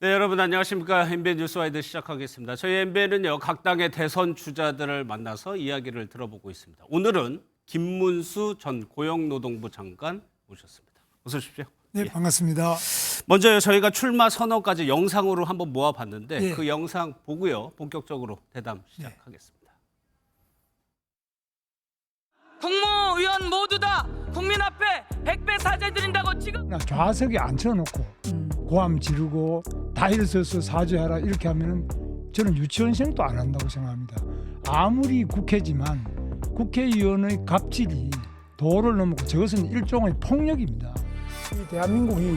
네, 여러분 안녕하십니까. MBN 뉴스와이드 시작하겠습니다. 저희 MBN은요, 각 당의 대선 주자들을 만나서 이야기를 들어보고 있습니다. 오늘은 김문수 전 고용노동부 장관 모셨습니다. 어서 오십시오. 네, 반갑습니다. 먼저 저희가 출마 선언까지 영상으로 한번 모아봤는데 예. 그 영상 보고요, 본격적으로 대담 시작하겠습니다. 국무위원 모두 다 국민 앞에 100배 사죄드린다고 지금 좌석에 앉혀놓고 고함 지르고 다 일어서서 사죄하라 이렇게 하면은 저는 유치원생도 안 한다고 생각합니다. 아무리 국회지만 국회의원의 갑질이 도를 넘고 저것은 일종의 폭력입니다. 이 대한민국이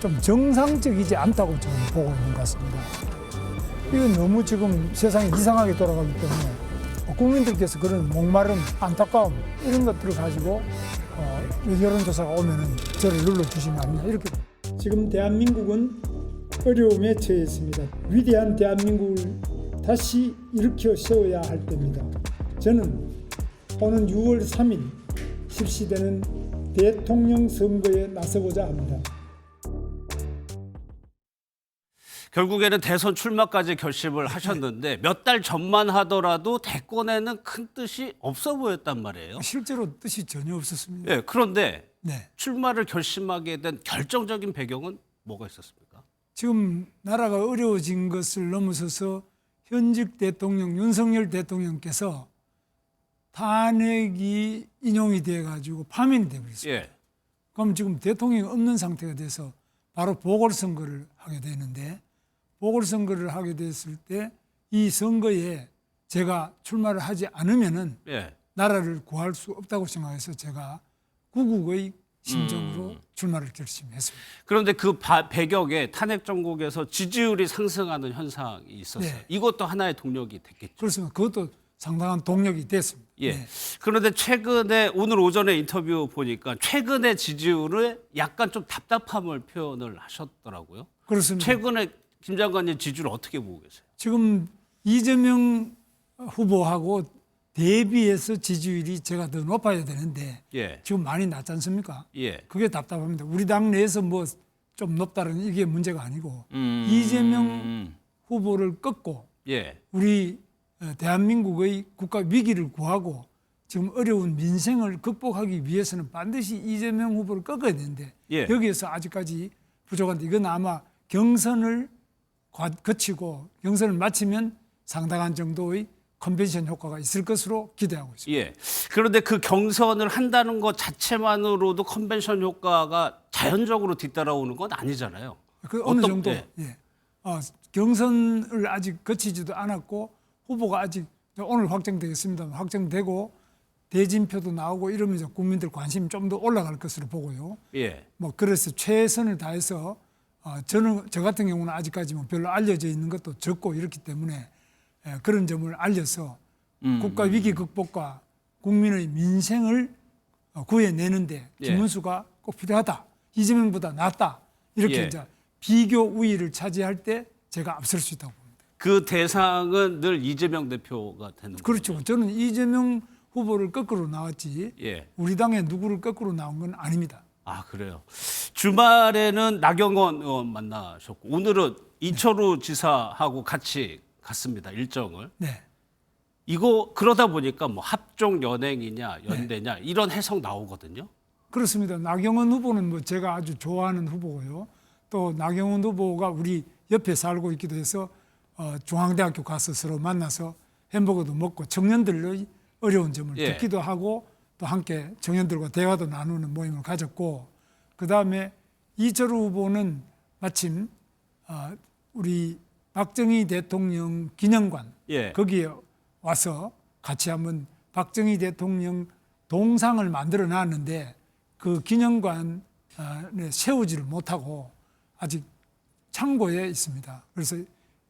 좀 정상적이지 않다고 저는 보고 있는 것 같습니다. 이건 너무 지금 세상이 이상하게 돌아가기 때문에 국민들께서 그런 목마름, 안타까움 이런 것들을 가지고 여론조사가 오면은 저를 눌러주시면 안 된다 이렇게. 지금 대한민국은 어려움에 처해 있습니다. 위대한 대한민국을 다시 일으켜 세워야 할 때입니다. 저는 오는 6월 3일 실시되는 대통령 선거에 나서고자 합니다. 결국에는 대선 출마까지 결심을 하셨는데 몇 달 전만 하더라도 대권에는 큰 뜻이 없어 보였단 말이에요. 실제로 뜻이 전혀 없었습니다. 예, 그런데 네. 출마를 결심하게 된 결정적인 배경은 뭐가 있었습니까? 지금 나라가 어려워진 것을 넘어서서 현직 대통령 윤석열 대통령께서 탄핵이 인용이 돼가지고 파면이 돼버렸습니다. 예, 그럼 지금 대통령이 없는 상태가 돼서 바로 보궐선거를 하게 되는데 보궐선거를 하게 됐을 때 이 선거에 제가 출마를 하지 않으면은 예. 나라를 구할 수 없다고 생각해서 제가 구국의 심정으로 출마를 결심했습니다. 그런데 그 배경에 탄핵 정국에서 지지율이 상승하는 현상이 있었어요. 네. 이것도 하나의 동력이 됐겠죠. 그렇습니다. 그것도 상당한 동력이 됐습니다. 예. 네. 그런데 최근에 오늘 오전에 인터뷰 보니까 최근에 지지율에 약간 좀 답답함을 표현을 하셨더라고요. 그렇습니다. 최근에 김 장관님 지지율 어떻게 보고 계세요? 지금 이재명 후보하고 대비해서 지지율이 제가 더 높아야 되는데 예. 지금 많이 낮지 않습니까? 예. 그게 답답합니다. 우리 당 내에서 뭐 좀 높다는 이게 문제가 아니고 이재명 후보를 꺾고 예. 우리 대한민국의 국가 위기를 구하고 지금 어려운 민생을 극복하기 위해서는 반드시 이재명 후보를 꺾어야 되는데 예. 여기에서 아직까지 부족한데 이건 아마 경선을 거치고 경선을 마치면 상당한 정도의 컨벤션 효과가 있을 것으로 기대하고 있습니다. 예. 그런데 그 경선을 한다는 것 자체만으로도 컨벤션 효과가 자연적으로 뒤따라오는 건 아니잖아요. 그 어느 어떤- 정도 예. 경선을 아직 거치지도 않았고 후보가 아직 오늘 확정되겠습니다. 확정되고 대진표도 나오고 이러면서 국민들 관심이 좀 더 올라갈 것으로 보고요. 예. 뭐 그래서 최선을 다해서 저 같은 경우는 아직까지 뭐 별로 알려져 있는 것도 적고 이렇기 때문에 그런 점을 알려서 국가 위기 극복과 국민의 민생을 구해내는데 예. 김문수가 꼭 필요하다. 이재명보다 낫다. 이렇게 예. 이제 비교 우위를 차지할 때 제가 앞설 수 있다고 봅니다. 그 대상은 늘 이재명 대표가 되는 거죠. 그렇죠. 저는 이재명 후보를 거꾸로 나왔지 예. 우리 당에 누구를 거꾸로 나온 건 아닙니다. 아, 그래요. 주말에는 나경원 의원 만나셨고 오늘은 이철우 지사하고 같이 갔습니다. 일정을. 네. 이거 그러다 보니까 뭐 합종 연행이냐 연대냐 이런 해석 나오거든요. 그렇습니다. 나경원 후보는 뭐 제가 아주 좋아하는 후보고요. 또 나경원 후보가 우리 옆에 살고 있기도 해서 중앙대학교 가서 서로 만나서 햄버거도 먹고 청년들의 어려운 점을 예. 듣기도 하고 또 함께 청년들과 대화도 나누는 모임을 가졌고 그다음에 이철우 후보는 마침 우리 박정희 대통령 기념관 예. 거기에 와서 같이 한번 박정희 대통령 동상을 만들어 놨는데 그 기념관에 세우지를 못하고 아직 창고에 있습니다. 그래서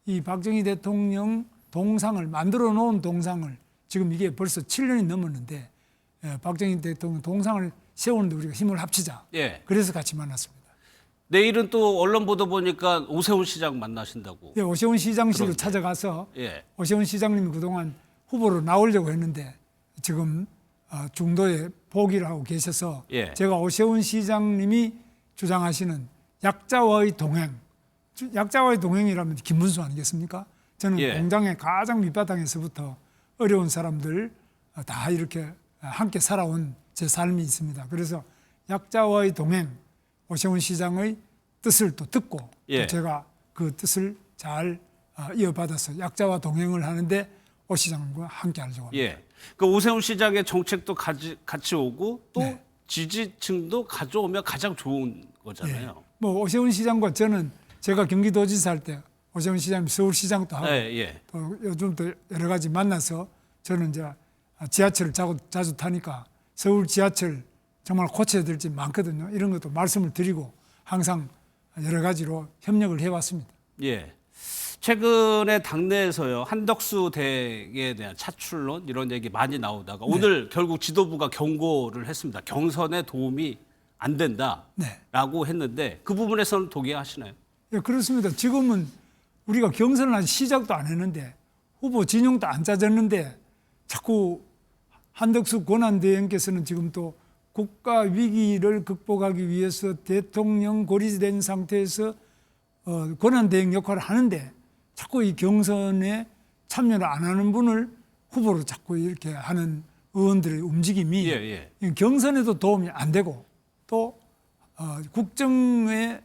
이 박정희 대통령 동상을 만들어 놓은 동상을 지금 이게 벌써 7년이 넘었는데 박정희 대통령 동상을 세우는데 우리가 힘을 합치자. 예. 그래서 같이 만났습니다. 내일은 또 언론 보도 보니까 오세훈 시장 만나신다고. 네, 오세훈 시장실로 그런데. 찾아가서 예. 오세훈 시장님이 그동안 후보로 나오려고 했는데 지금 중도에 포기를 하고 계셔서 예. 제가 오세훈 시장님이 주장하시는 약자와의 동행 약자와의 동행이라면 김문수 아니겠습니까? 저는 예. 공장의 가장 밑바닥에서부터 어려운 사람들 다 이렇게 함께 살아온 제 삶이 있습니다. 그래서 약자와의 동행, 오세훈 시장의 뜻을 또 듣고 예. 또 제가 그 뜻을 잘 이어받아서 약자와 동행을 하는데 오 시장과 함께 하려고 합니다. 예. 그 오세훈 시장의 정책도 같이 오고 또 네. 지지층도 가져오면 가장 좋은 거잖아요. 뭐 오세훈 시장과 저는 제가 경기도지사 할 때 오세훈 시장이 서울시장도 하고 예, 예. 또 요즘 또 여러 가지 만나서 저는 이제 지하철을 자주 타니까 서울 지하철 정말 고쳐야 될 점 많거든요. 이런 것도 말씀을 드리고 항상 여러 가지로 협력을 해왔습니다. 예. 최근에 당내에서요 한덕수 대에 대한 차출론 이런 얘기 많이 나오다가 오늘 결국 지도부가 경고를 했습니다. 경선에 도움이 안 된다라고 했는데 그 부분에서는 동의하시나요? 예, 그렇습니다. 지금은 우리가 경선을 아직 시작도 안 했는데 후보 진영도 안 짜졌는데 자꾸 한덕수 권한대행께서는 지금 또 국가 위기를 극복하기 위해서 대통령 고리된 상태에서 권한대행 역할을 하는데 자꾸 이 경선에 참여를 안 하는 분을 후보로 자꾸 이렇게 하는 의원들의 움직임이 예. 경선에도 도움이 안 되고 또 국정의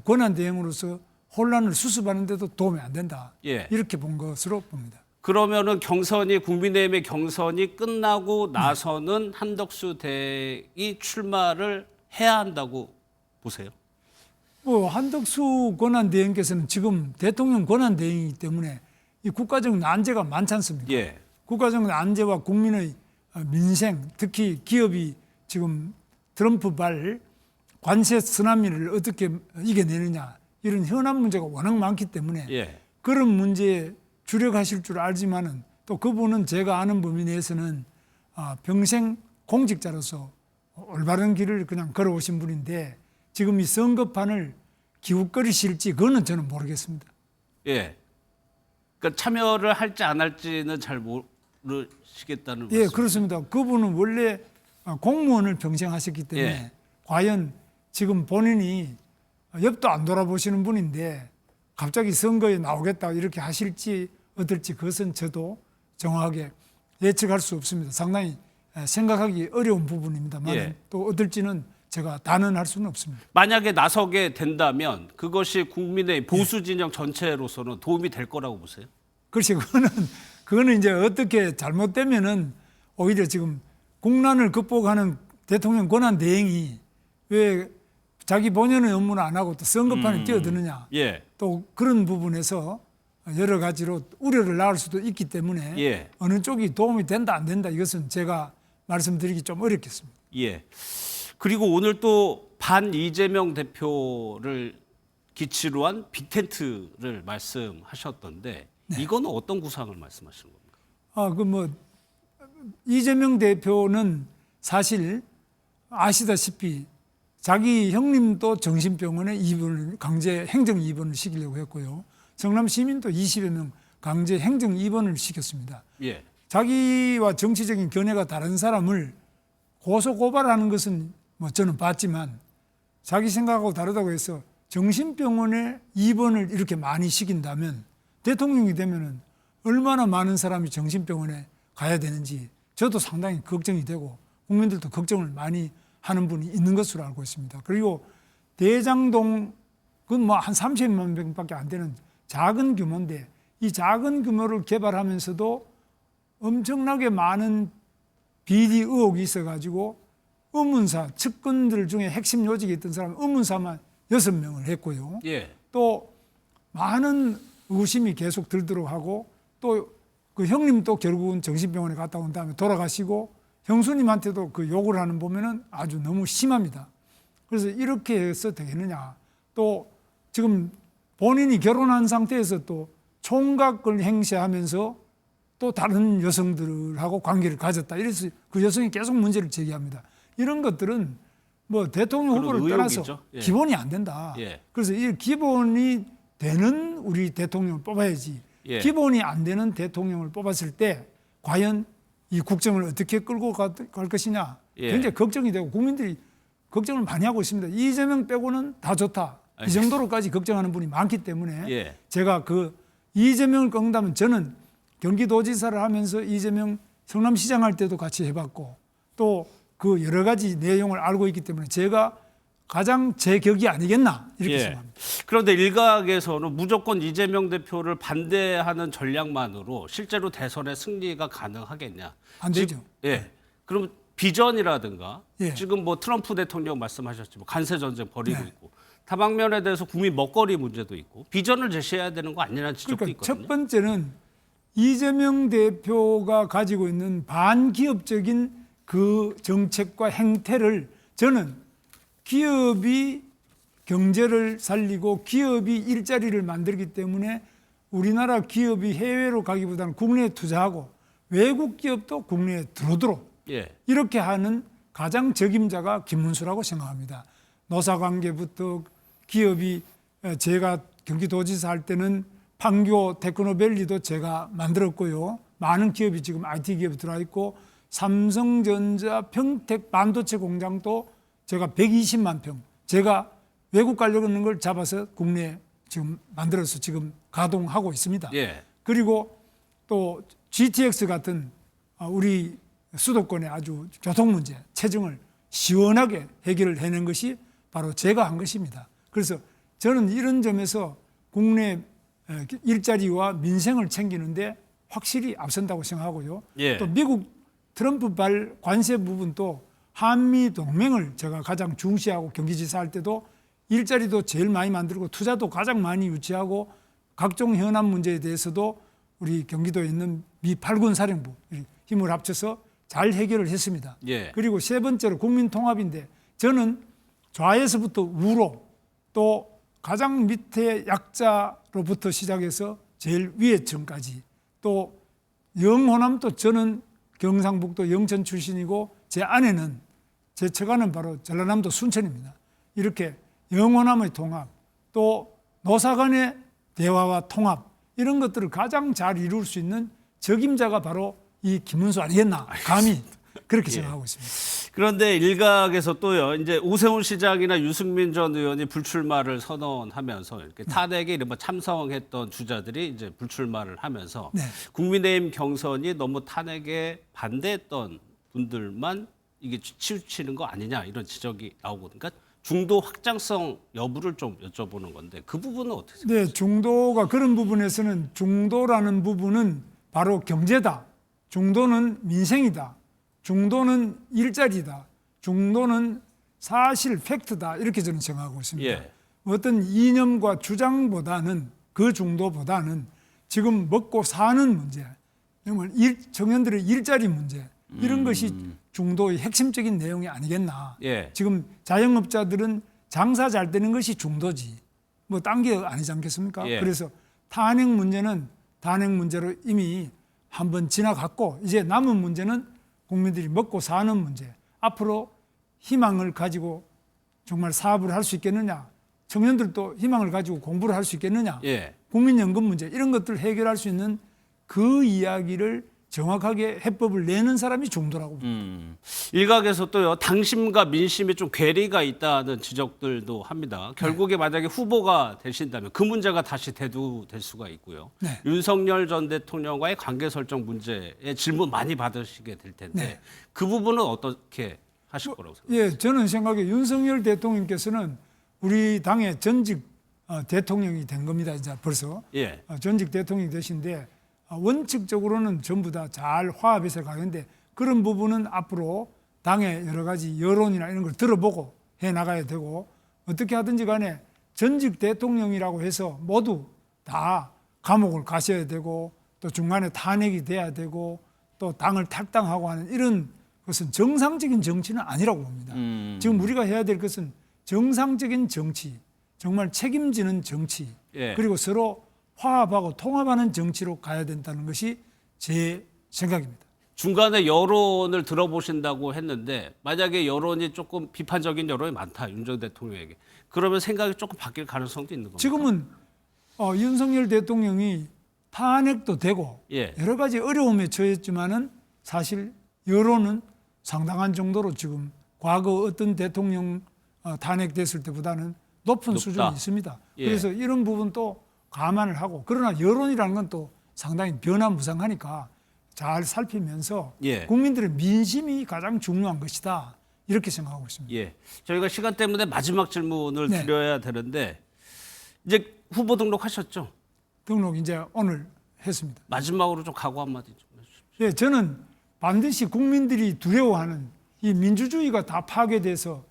권한대행으로서 혼란을 수습하는 데도 도움이 안 된다. 예. 이렇게 본 것으로 봅니다. 그러면은 국민의힘의 경선이 끝나고 나서는 한덕수 대행이 출마를 해야 한다고 보세요? 뭐 한덕수 권한대행께서는 지금 대통령 권한대행이기 때문에 이 국가적 난제가 많지 않습니까? 예. 국가적 난제와 국민의 민생, 특히 기업이 지금 트럼프발 관세 쓰나미를 어떻게 이겨내느냐 이런 현안 문제가 워낙 많기 때문에 예. 그런 문제에 주력하실 줄 알지만은 또 그분은 제가 아는 범위 내에서는 평생 공직자로서 올바른 길을 그냥 걸어오신 분인데 지금 이 선거판을 기웃거리실지 그거는 저는 모르겠습니다. 예. 그러니까 참여를 할지 안 할지는 잘 모르시겠다는 예, 말씀. 그렇습니다. 그분은 원래 공무원을 평생 하셨기 때문에 예. 과연 지금 본인이 옆도 안 돌아보시는 분인데 갑자기 선거에 나오겠다 이렇게 하실지 어떨지 그것은 저도 정확하게 예측할 수 없습니다. 상당히 생각하기 어려운 부분입니다만 예. 또 어떨지는 제가 단언할 수는 없습니다. 만약에 나서게 된다면 그것이 국민의 보수 진영 전체로서는 도움이 될 거라고 보세요? 글쎄 그거는 이제 어떻게 잘못되면은 오히려 지금 국난을 극복하는 대통령 권한 대행이 왜 자기 본연의 업무는 안 하고 또 선거판에 뛰어드느냐 예. 또 그런 부분에서 여러 가지로 우려를 낳을 수도 있기 때문에 예. 어느 쪽이 도움이 된다 안 된다 이것은 제가 말씀드리기 좀 어렵겠습니다. 예. 그리고 오늘 또 반 이재명 대표를 기치로 한 빅텐트를 말씀하셨던데 이거는 어떤 구상을 말씀하시는 겁니까? 이재명 대표는 사실 아시다시피 자기 형님도 정신병원에 강제 행정 입원을 시키려고 했고요. 성남 시민도 20여 명 강제 행정 입원을 시켰습니다. 예. 자기와 정치적인 견해가 다른 사람을 고소 고발하는 것은 뭐 저는 봤지만 자기 생각하고 다르다고 해서 정신병원에 입원을 이렇게 많이 시킨다면 대통령이 되면은 얼마나 많은 사람이 정신병원에 가야 되는지 저도 상당히 걱정이 되고 국민들도 걱정을 많이 하는 분이 있는 것으로 알고 있습니다. 그리고 대장동 그건 뭐 한 30만 명밖에 안 되는 작은 규모인데 이 작은 규모를 개발하면서도 엄청나게 많은 비리 의혹이 있어가지고 의문사 측근들 중에 핵심 요직에 있던 사람 의문사만 6명을 했고요. 예. 또 많은 의심이 계속 들도록 하고 또 그 형님도 결국은 정신병원에 갔다 온 다음에 돌아가시고 형수님한테도 그 욕을 하는 보면은 아주 너무 심합니다. 그래서 이렇게 해서 되겠느냐. 또 지금 본인이 결혼한 상태에서 또 총각을 행세하면서 또 다른 여성들하고 관계를 가졌다. 이래서 그 여성이 계속 문제를 제기합니다. 이런 것들은 뭐 대통령 그런 후보를 의혹이죠. 떠나서 예. 기본이 안 된다. 예. 그래서 이 기본이 되는 우리 대통령을 뽑아야지. 예. 기본이 안 되는 대통령을 뽑았을 때 과연 이 국정을 어떻게 끌고 갈 것이냐 예. 굉장히 걱정이 되고 국민들이 걱정을 많이 하고 있습니다. 이재명 빼고는 다 좋다. 이 정도로까지 걱정하는 분이 많기 때문에 예. 제가 그 이재명을 꺾는다면 저는 경기도지사를 하면서 이재명 성남시장 할 때도 같이 해봤고 또 그 여러 가지 내용을 알고 있기 때문에 제가 가장 제 격이 아니겠나 이렇게 예. 생각합니다. 그런데 일각에서는 무조건 이재명 대표를 반대하는 전략만으로 실제로 대선의 승리가 가능하겠냐? 안 되죠. 예. 그럼 비전이라든가 예. 지금 뭐 트럼프 대통령 말씀하셨지만 간세 전쟁 벌이고 네. 있고 다방면에 대해서 국민 먹거리 문제도 있고 비전을 제시해야 되는 거 아니냐는 지적도 그러니까 있거든요. 첫 번째는 이재명 대표가 가지고 있는 반기업적인 그 정책과 행태를 저는 기업이 경제를 살리고 기업이 일자리를 만들기 때문에 우리나라 기업이 해외로 가기보다는 국내에 투자하고 외국 기업도 국내에 들어오도록 예. 이렇게 하는 가장 적임자가 김문수라고 생각합니다. 노사관계부터 기업이 제가 경기도지사 할 때는 판교 테크노밸리도 제가 만들었고요. 많은 기업이 지금 IT 기업이 들어와 있고 삼성전자 평택 반도체 공장도 제가 120만 평 제가 외국 가려고 하는 걸 잡아서 국내에 지금 만들어서 지금 가동하고 있습니다. 예. 그리고 또 GTX 같은 우리 수도권의 아주 교통 문제, 체증을 시원하게 해결을 해낸 것이 바로 제가 한 것입니다. 그래서 저는 이런 점에서 국내 일자리와 민생을 챙기는데 확실히 앞선다고 생각하고요. 예. 또 미국 트럼프 발 관세 부분도 한미 동맹을 제가 가장 중시하고 경기지사 할 때도 일자리도 제일 많이 만들고 투자도 가장 많이 유치하고 각종 현안 문제에 대해서도 우리 경기도에 있는 미 8군 사령부 힘을 합쳐서 잘 해결을 했습니다. 예. 그리고 세 번째로 국민 통합인데 저는 좌에서부터 우로 또 가장 밑에 약자로부터 시작해서 제일 위에층까지 또 영호남도 저는 경상북도 영천 출신이고 제 아내는 제 처가는 바로 전라남도 순천입니다. 이렇게 영호남의 통합 또 노사 간의 대화와 통합 이런 것들을 가장 잘 이룰 수 있는 적임자가 바로 이 김문수 아니겠나 감히 그렇게 생각하고 있습니다. 그런데 일각에서 또요, 이제 오세훈 시장이나 유승민 전 의원이 불출마를 선언하면서 이렇게 탄핵에 이른바 참석했던 주자들이 이제 불출마를 하면서 네. 국민의힘 경선이 너무 탄핵에 반대했던 분들만 이게 치우치는 거 아니냐 이런 지적이 나오거든요. 그러니까 중도 확장성 여부를 좀 여쭤보는 건데 그 부분은 어떻게 생각하세요? 네, 중도가 그런 부분에서는 중도라는 부분은 바로 경제다. 중도는 민생이다. 중도는 일자리다. 중도는 사실 팩트다. 이렇게 저는 생각하고 있습니다. 예. 어떤 이념과 주장보다는 그 중도보다는 지금 먹고 사는 문제, 정말 청년들의 일자리 문제 이런 것이 중도의 핵심적인 내용이 아니겠나. 예. 지금 자영업자들은 장사 잘 되는 것이 중도지. 뭐 딴 게 아니지 않겠습니까? 예. 그래서 탄핵 문제는 탄핵 문제로 이미 한번 지나갔고 이제 남은 문제는 국민들이 먹고 사는 문제. 앞으로 희망을 가지고 정말 사업을 할 수 있겠느냐. 청년들도 희망을 가지고 공부를 할 수 있겠느냐. 예. 국민연금 문제 이런 것들을 해결할 수 있는 그 이야기를 정확하게 해법을 내는 사람이 중도라고 봅니다. 일각에서 또요, 당심과 민심이 좀 괴리가 있다는 지적들도 합니다. 결국에 만약에 후보가 되신다면 그 문제가 다시 대두될 수가 있고요. 네. 윤석열 전 대통령과의 관계 설정 문제에 질문 많이 받으시게 될 텐데 네. 그 부분은 어떻게 하실 거라고 생각하세요? 예, 저는 생각에 윤석열 대통령께서는 우리 당의 전직 대통령이 된 겁니다. 이제 벌써 예. 전직 대통령이 되신데 원칙적으로는 전부 다 잘 화합해서 가는데 그런 부분은 앞으로 당의 여러 가지 여론이나 이런 걸 들어보고 해 나가야 되고 어떻게 하든지 간에 전직 대통령이라고 해서 모두 다 감옥을 가셔야 되고 또 중간에 탄핵이 돼야 되고 또 당을 탈당하고 하는 이런 것은 정상적인 정치는 아니라고 봅니다. 지금 우리가 해야 될 것은 정상적인 정치, 정말 책임지는 정치, 예. 그리고 서로 화합하고 통합하는 정치로 가야 된다는 것이 제 생각입니다. 중간에 여론을 들어보신다고 했는데 만약에 여론이 조금 비판적인 여론이 많다. 윤 전 대통령에게. 그러면 생각이 조금 바뀔 가능성도 있는 겁니다. 지금은 윤석열 대통령이 탄핵도 되고 예. 여러 가지 어려움에 처했지만은 사실 여론은 상당한 정도로 지금 과거 어떤 대통령 탄핵됐을 때보다는 높은 높다. 수준이 있습니다. 예. 그래서 이런 부분도 감안을 하고 그러나 여론이라는 건 또 상당히 변화무쌍하니까 잘 살피면서 예. 국민들의 민심이 가장 중요한 것이다. 이렇게 생각하고 있습니다. 예. 저희가 시간 때문에 마지막 질문을 네. 드려야 되는데 이제 후보 등록하셨죠? 등록 이제 오늘 했습니다. 마지막으로 좀 각오 한마디 좀 해주십시오. 예, 저는 반드시 국민들이 두려워하는 이 민주주의가 다 파괴돼서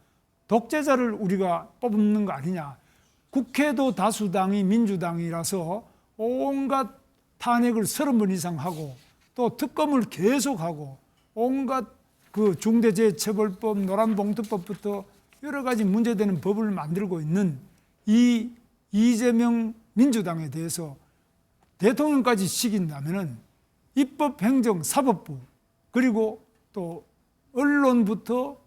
독재자를 우리가 뽑는 거 아니냐. 국회도 다수당이 민주당이라서 온갖 탄핵을 30번 이상 하고 또 특검을 계속하고 온갖 그 중대재해처벌법, 노란봉투법부터 여러 가지 문제되는 법을 만들고 있는 이 이재명 민주당에 대해서 대통령까지 시킨다면은 입법, 행정, 사법부 그리고 또 언론부터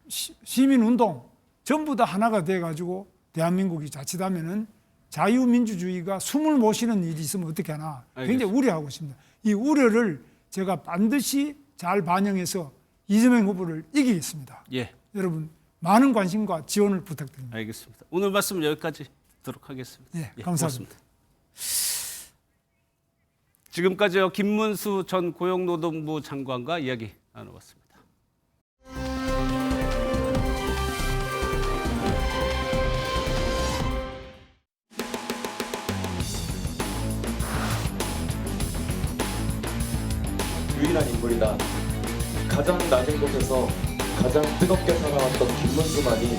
시민운동 전부 다 하나가 돼가지고 대한민국이 자칫하면은 자유민주주의가 숨을 못 쉬는 일이 있으면 어떻게 하나 굉장히 우려하고 있습니다. 이 우려를 제가 반드시 잘 반영해서 이재명 후보를 이기겠습니다. 예. 여러분 많은 관심과 지원을 부탁드립니다. 알겠습니다. 오늘 말씀 여기까지 듣도록 하겠습니다. 네, 감사합니다. 고맙습니다. 지금까지요 김문수 전 고용노동부 장관과 이야기 나눠봤습니다. 유일한 인물이다. 가장 낮은 곳에서 가장 뜨겁게 살아왔던 김문수만이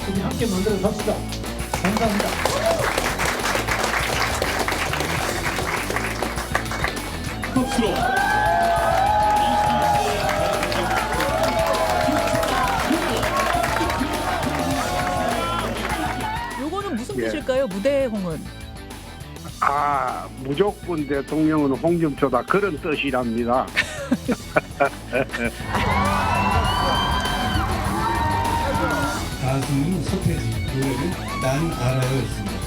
우리 함께 만들어 갑시다. 감사합니다. 박수로. 요거는 무슨 뜻일까요? 무대홍은? 무조건 대통령은 홍준표다 그런 뜻이랍니다. 가수는 서태지, 노래는 난 알아요 있습니다.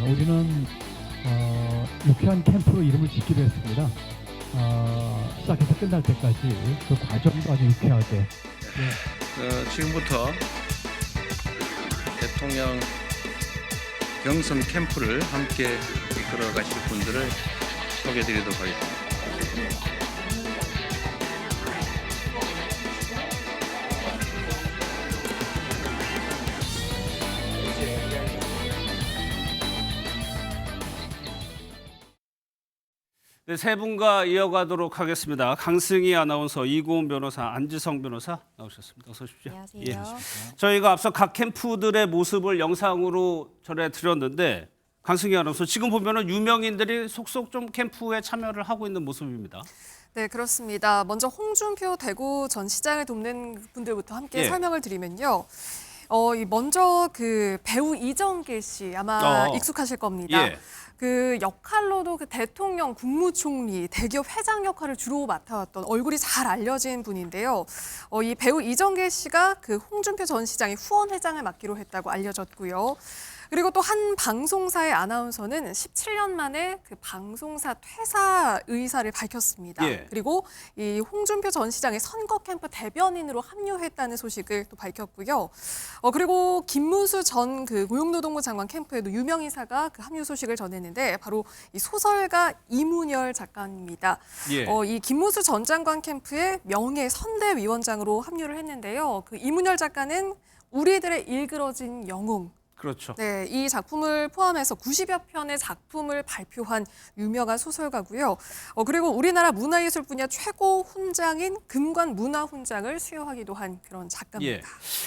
우리는 유쾌한 캠프 이름을 짓기로 했습니다. 시작해서 끝날 때까지 그 과정도 아주 유쾌하게. 지금부터 대통령 경선 캠프를 함께 이끌어 가실 분들을 소개해 드리도록 하겠습니다. 네, 세 분과 이어가도록 하겠습니다. 강승희 아나운서, 이고은 변호사, 안지성 변호사 나오셨습니다. 어서 오십시오. 안녕하세요. 저희가 앞서 각 캠프들의 모습을 영상으로 전해드렸는데 강승희 아나운서, 지금 보면은 유명인들이 속속 좀 캠프에 참여를 하고 있는 모습입니다. 네, 그렇습니다. 먼저 홍준표 대구 전 시장을 돕는 분들부터 함께 예. 설명을 드리면요. 먼저 그 배우 이정길 씨 아마 익숙하실 겁니다. 예. 그 역할로도 그 대통령, 국무총리, 대기업 회장 역할을 주로 맡아왔던 얼굴이 잘 알려진 분인데요. 이 배우 이정길 씨가 그 홍준표 전 시장의 후원 회장을 맡기로 했다고 알려졌고요. 그리고 또 한 방송사의 아나운서는 17년 만에 그 방송사 퇴사 의사를 밝혔습니다. 예. 그리고 이 홍준표 전 시장의 선거 캠프 대변인으로 합류했다는 소식을 또 밝혔고요. 그리고 김문수 전 그 고용노동부 장관 캠프에도 유명 인사가 그 합류 소식을 전했는데 바로 이 소설가 이문열 작가입니다. 예. 이 김문수 전 장관 캠프의 명예 선대위원장으로 합류를 했는데요. 그 이문열 작가는 우리들의 일그러진 영웅. 그렇죠. 네, 이 작품을 포함해서 90여 편의 작품을 발표한 유명한 소설가고요. 그리고 우리나라 문화예술 분야 최고 훈장인 금관 문화훈장을 수여하기도 한 그런 작가입니다. 예.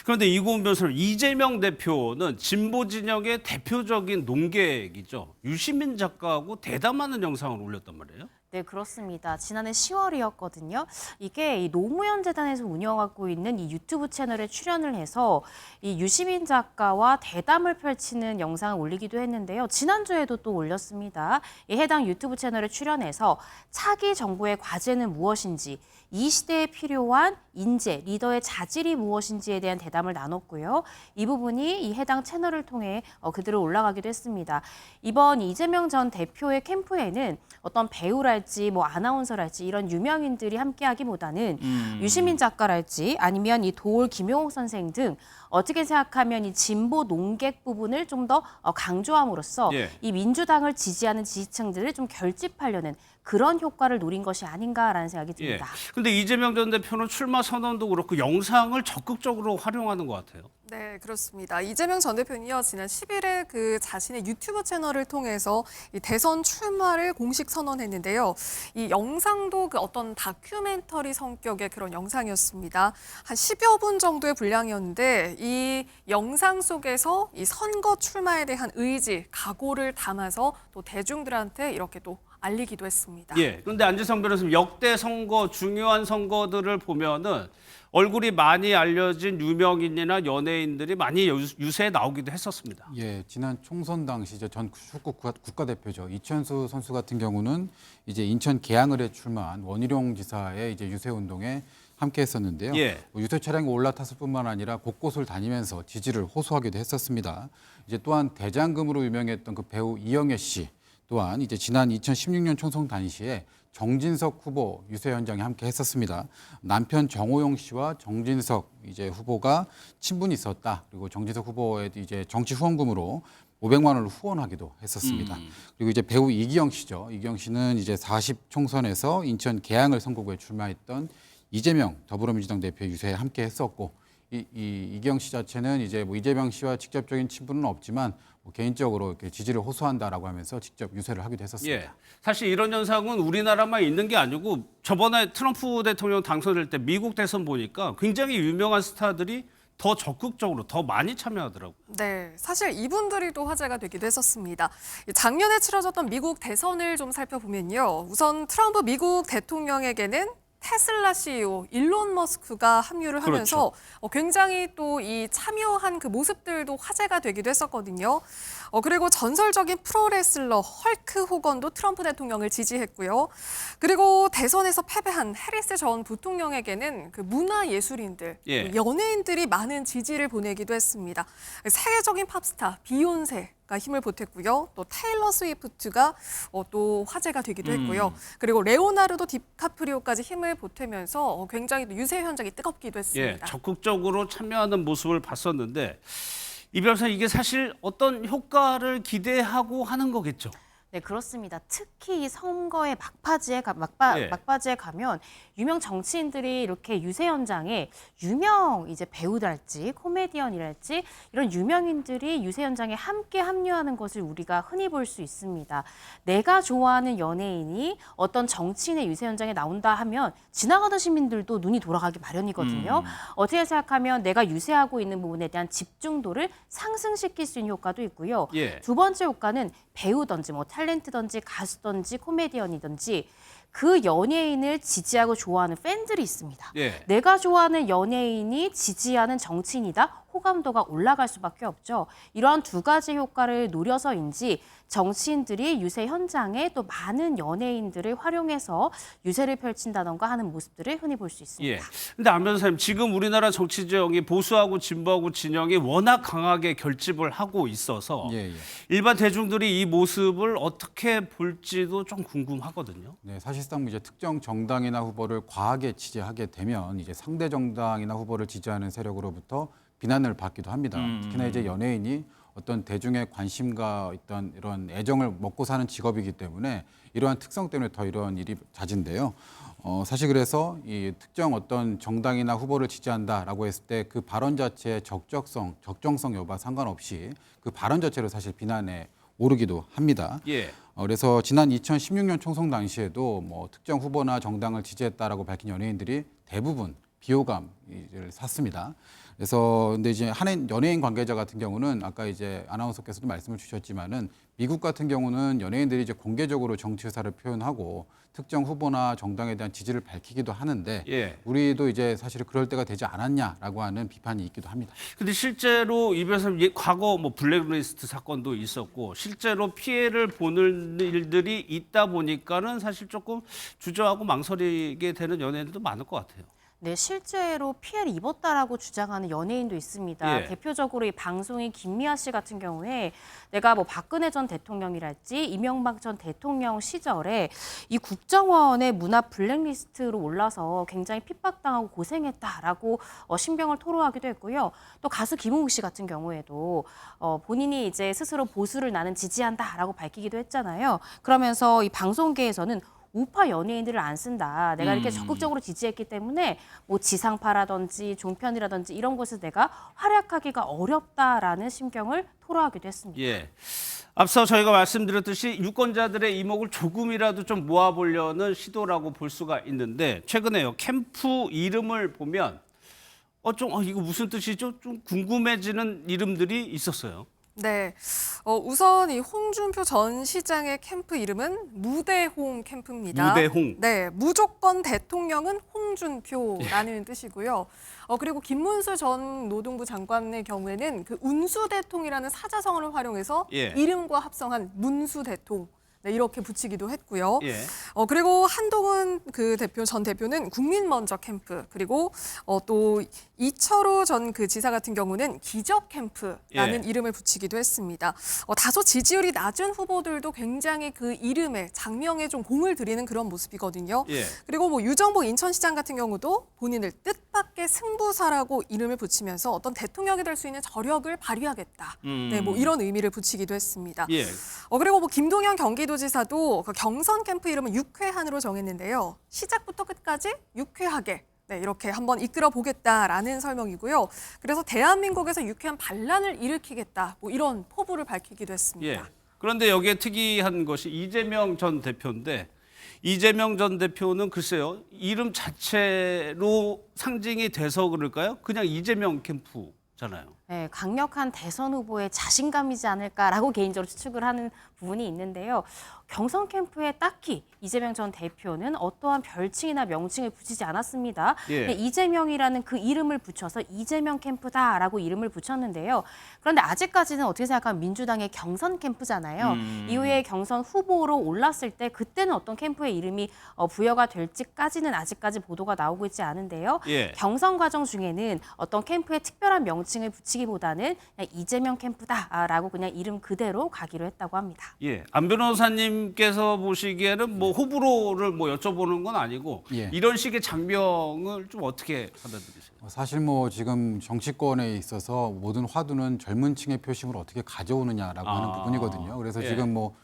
그런데 이고은 변호사님, 이재명 대표는 진보 진영의 대표적인 농객이죠. 유시민 작가하고 대담하는 영상을 올렸단 말이에요. 네, 그렇습니다. 지난해 10월이었거든요. 이게 이 노무현 재단에서 운영하고 있는 이 유튜브 채널에 출연을 해서 이 유시민 작가와 대담을 펼치는 영상을 올리기도 했는데요. 지난주에도 또 올렸습니다. 이 해당 유튜브 채널에 출연해서 차기 정부의 과제는 무엇인지, 이 시대에 필요한 인재, 리더의 자질이 무엇인지에 대한 대담을 나눴고요. 이 부분이 이 해당 채널을 통해 그대로 올라가기도 했습니다. 이번 이재명 전 대표의 캠프에는 어떤 배우랄지 뭐 아나운서랄지 이런 유명인들이 함께하기보다는 유시민 작가랄지 아니면 이 도올 김용옥 선생 등 어떻게 생각하면 이 진보 농객 부분을 좀 더 강조함으로써 예. 이 민주당을 지지하는 지지층들을 좀 결집하려는 그런 효과를 노린 것이 아닌가라는 생각이 예. 듭니다. 근데 이재명 전 대표는 출마 선언도 그렇고 영상을 적극적으로 활용하는 것 같아요. 네, 그렇습니다. 이재명 전 대표는요, 지난 10일에 그 자신의 유튜브 채널을 통해서 이 대선 출마를 공식 선언했는데요. 이 영상도 그 어떤 다큐멘터리 성격의 그런 영상이었습니다. 한 10여 분 정도의 분량이었는데 이 영상 속에서 이 선거 출마에 대한 의지, 각오를 담아서 또 대중들한테 이렇게 또 알리기도 했습니다. 예. 그런데 안지성 변호사님, 역대 선거, 중요한 선거들을 보면은 얼굴이 많이 알려진 유명인이나 연예인들이 많이 유세에 나오기도 했었습니다. 예, 지난 총선 당시 전 축구 국가대표죠. 이천수 선수 같은 경우는 이제 인천 계양을에 출마한 원희룡 지사의 이제 유세 운동에 함께했었는데요. 예. 유세 차량에 올라탔을 뿐만 아니라 곳곳을 다니면서 지지를 호소하기도 했었습니다. 이제 또한 대장금으로 유명했던 그 배우 이영애 씨 또한 이제 지난 2016년 총선 당시에 정진석 후보 유세 현장에 함께 했었습니다. 남편 정호영 씨와 정진석 이제 후보가 친분이 있었다. 그리고 정진석 후보의 이제 정치 후원금으로 500만 원을 후원하기도 했었습니다. 그리고 이제 배우 이기영 씨죠. 이기영 씨는 이제 40 총선에서 인천 계양을 선거구에 출마했던 이재명 더불어민주당 대표 유세에 함께 했었고 이기영 씨 자체는 이제 뭐 이재명 씨와 직접적인 친분은 없지만 뭐 개인적으로 이렇게 지지를 호소한다라고 하면서 직접 유세를 하기도 했었습니다. 예. 사실 이런 현상은 우리나라만 있는 게 아니고 저번에 트럼프 대통령 당선될 때 미국 대선 보니까 굉장히 유명한 스타들이 더 적극적으로 더 많이 참여하더라고요. 네, 사실 이분들이 또 화제가 되기도 했었습니다. 작년에 치러졌던 미국 대선을 좀 살펴보면요. 우선 트럼프 미국 대통령에게는 테슬라 CEO 일론 머스크가 합류를 하면서 굉장히 또 이 참여한 그 모습들도 화제가 되기도 했었거든요. 그리고 전설적인 프로레슬러 헐크 호건도 트럼프 대통령을 지지했고요. 그리고 대선에서 패배한 해리스 전 부통령에게는 그 문화예술인들, 예. 연예인들이 많은 지지를 보내기도 했습니다. 세계적인 팝스타 비욘세가 힘을 보탰고요. 또 테일러 스위프트가 또 화제가 되기도 했고요. 그리고 레오나르도 디카프리오까지 힘을 보태면서 굉장히 또 유세 현장이 뜨겁기도 예. 했습니다. 적극적으로 참여하는 모습을 봤었는데 이 변호사 이게 사실 어떤 효과를 기대하고 하는 거겠죠. 네, 그렇습니다. 특히 이 선거의 막바지에 가면 유명 정치인들이 이렇게 유세 현장에 유명 이제 배우랄지 코미디언이랄지 이런 유명인들이 유세 현장에 함께 합류하는 것을 우리가 흔히 볼 수 있습니다. 내가 좋아하는 연예인이 어떤 정치인의 유세 현장에 나온다 하면 지나가던 시민들도 눈이 돌아가기 마련이거든요. 어떻게 생각하면 내가 유세하고 있는 부분에 대한 집중도를 상승시킬 수 있는 효과도 있고요. 예. 두 번째 효과는 배우든지 뭐 탤런트든지 가수든지 코미디언이든지 그 연예인을 지지하고 좋아하는 팬들이 있습니다. 예. 내가 좋아하는 연예인이 지지하는 정치인이다. 호감도가 올라갈 수밖에 없죠. 이러한 두 가지 효과를 노려서인지 정치인들이 유세 현장에 또 많은 연예인들을 활용해서 유세를 펼친다던가 하는 모습들을 흔히 볼 수 있습니다. 예. 근데 안 변호사님, 지금 우리나라 정치 지형이 보수하고 진보하고 진영이 워낙 강하게 결집을 하고 있어서 예, 예. 일반 대중들이 이 모습을 어떻게 볼지도 좀 궁금하거든요. 네, 사실상 이제 특정 정당이나 후보를 과하게 지지하게 되면 이제 상대 정당이나 후보를 지지하는 세력으로부터 비난을 받기도 합니다. 특히나 이제 연예인이 어떤 대중의 관심과 어떤 이런 애정을 먹고 사는 직업이기 때문에 이러한 특성 때문에 더 이런 일이 잦은데요. 사실 그래서 이 특정 어떤 정당이나 후보를 지지한다라고 했을 때 그 발언 자체의 적정성 여부와 상관없이 그 발언 자체로 사실 비난에 오르기도 합니다. 예. 그래서 지난 2016년 총선 당시에도 뭐 특정 후보나 정당을 지지했다라고 밝힌 연예인들이 대부분 비호감을 샀습니다. 그래서 근데 이제 한 연예인 관계자 같은 경우는 아까 이제 아나운서께서도 말씀을 주셨지만은 미국 같은 경우는 연예인들이 이제 공개적으로 정치 의사를 표현하고 특정 후보나 정당에 대한 지지를 밝히기도 하는데 예. 우리도 이제 사실 그럴 때가 되지 않았냐라고 하는 비판이 있기도 합니다. 근데 실제로 이 변호사님, 과거 뭐 블랙리스트 사건도 있었고 실제로 피해를 보는 일들이 있다 보니까는 사실 조금 주저하고 망설이게 되는 연예인들도 많을 것 같아요. 네, 실제로 피해를 입었다라고 주장하는 연예인도 있습니다. 예. 대표적으로 이 방송인 김미아 씨 같은 경우에 내가 뭐 박근혜 전 대통령이랄지 이명박 전 대통령 시절에 이 국정원의 문화 블랙리스트로 올라서 굉장히 핍박당하고 고생했다라고 신병을 토로하기도 했고요. 또 가수 김웅 씨 같은 경우에도 본인이 이제 스스로 보수를 나는 지지한다라고 밝히기도 했잖아요. 그러면서 이 방송계에서는 우파 연예인들을 안 쓴다. 내가 이렇게 적극적으로 지지했기 때문에 뭐 지상파라든지 종편이라든지 이런 곳에서 내가 활약하기가 어렵다라는 심경을 토로하기도 했습니다. 예. 앞서 저희가 말씀드렸듯이 유권자들의 이목을 조금이라도 좀 모아보려는 시도라고 볼 수가 있는데 최근에요. 캠프 이름을 보면 이거 무슨 뜻이죠? 좀 궁금해지는 이름들이 있었어요. 네, 우선 이 홍준표 전 시장의 캠프 이름은 무대홍 캠프입니다. 무대홍. 네, 무조건 대통령은 홍준표라는 뜻이고요. 그리고 김문수 전 노동부 장관의 경우에는 그 운수대통이라는 사자성어를 활용해서 예. 이름과 합성한 문수대통. 네, 이렇게 붙이기도 했고요. 예. 그리고 한동훈 전 대표는 국민 먼저 캠프, 그리고 또 이철호 전 지사 같은 경우는 기적 캠프라는 예. 이름을 붙이기도 했습니다. 다소 지지율이 낮은 후보들도 굉장히 그 이름에 장명에 좀 공을 들이는 그런 모습이거든요. 예. 그리고 뭐 유정복 인천시장 같은 경우도 본인을 뜻밖의 승부사라고 이름을 붙이면서 어떤 대통령이 될 수 있는 저력을 발휘하겠다. 네, 뭐 이런 의미를 붙이기도 했습니다. 예. 그리고 뭐 김동연 경기도지사도 그 경선 캠프 이름은 육회한으로 정했는데요. 시작부터 끝까지 유쾌하게 네, 이렇게 한번 이끌어 보겠다라는 설명이고요. 그래서 대한민국에서 유쾌한 반란을 일으키겠다. 뭐 이런 포부를 밝히기도 했습니다. 예. 그런데 여기에 특이한 것이 이재명 전 대표인데 이재명 전 대표는 글쎄요. 이름 자체로 상징이 돼서 그럴까요? 그냥 이재명 캠프잖아요. 네, 강력한 대선 후보의 자신감이지 않을까라고 개인적으로 추측을 하는 부분이 있는데요. 경선 캠프에 딱히 이재명 전 대표는 어떠한 별칭이나 명칭을 붙이지 않았습니다. 예. 이재명이라는 그 이름을 붙여서 이재명 캠프다라고 이름을 붙였는데요. 그런데 아직까지는 어떻게 생각하면 민주당의 경선 캠프잖아요. 이후에 경선 후보로 올랐을 때 그때는 어떤 캠프의 이름이 부여가 될지까지는 아직까지 보도가 나오고 있지 않은데요. 예. 경선 과정 중에는 어떤 캠프에 특별한 명칭을 붙이기보다는 그냥 이재명 캠프다라고 그냥 이름 그대로 가기로 했다고 합니다. 예. 안 변호사님께서 보시기에는 뭐 호불호를 뭐 여쭤보는 건 아니고 예. 이런 식의 장명을 좀 어떻게 받아들이세요? 사실 뭐 지금 정치권에 있어서 모든 화두는 젊은 층의 표심을 어떻게 가져오느냐라고 하는 부분이거든요. 그래서 예. 지금 뭐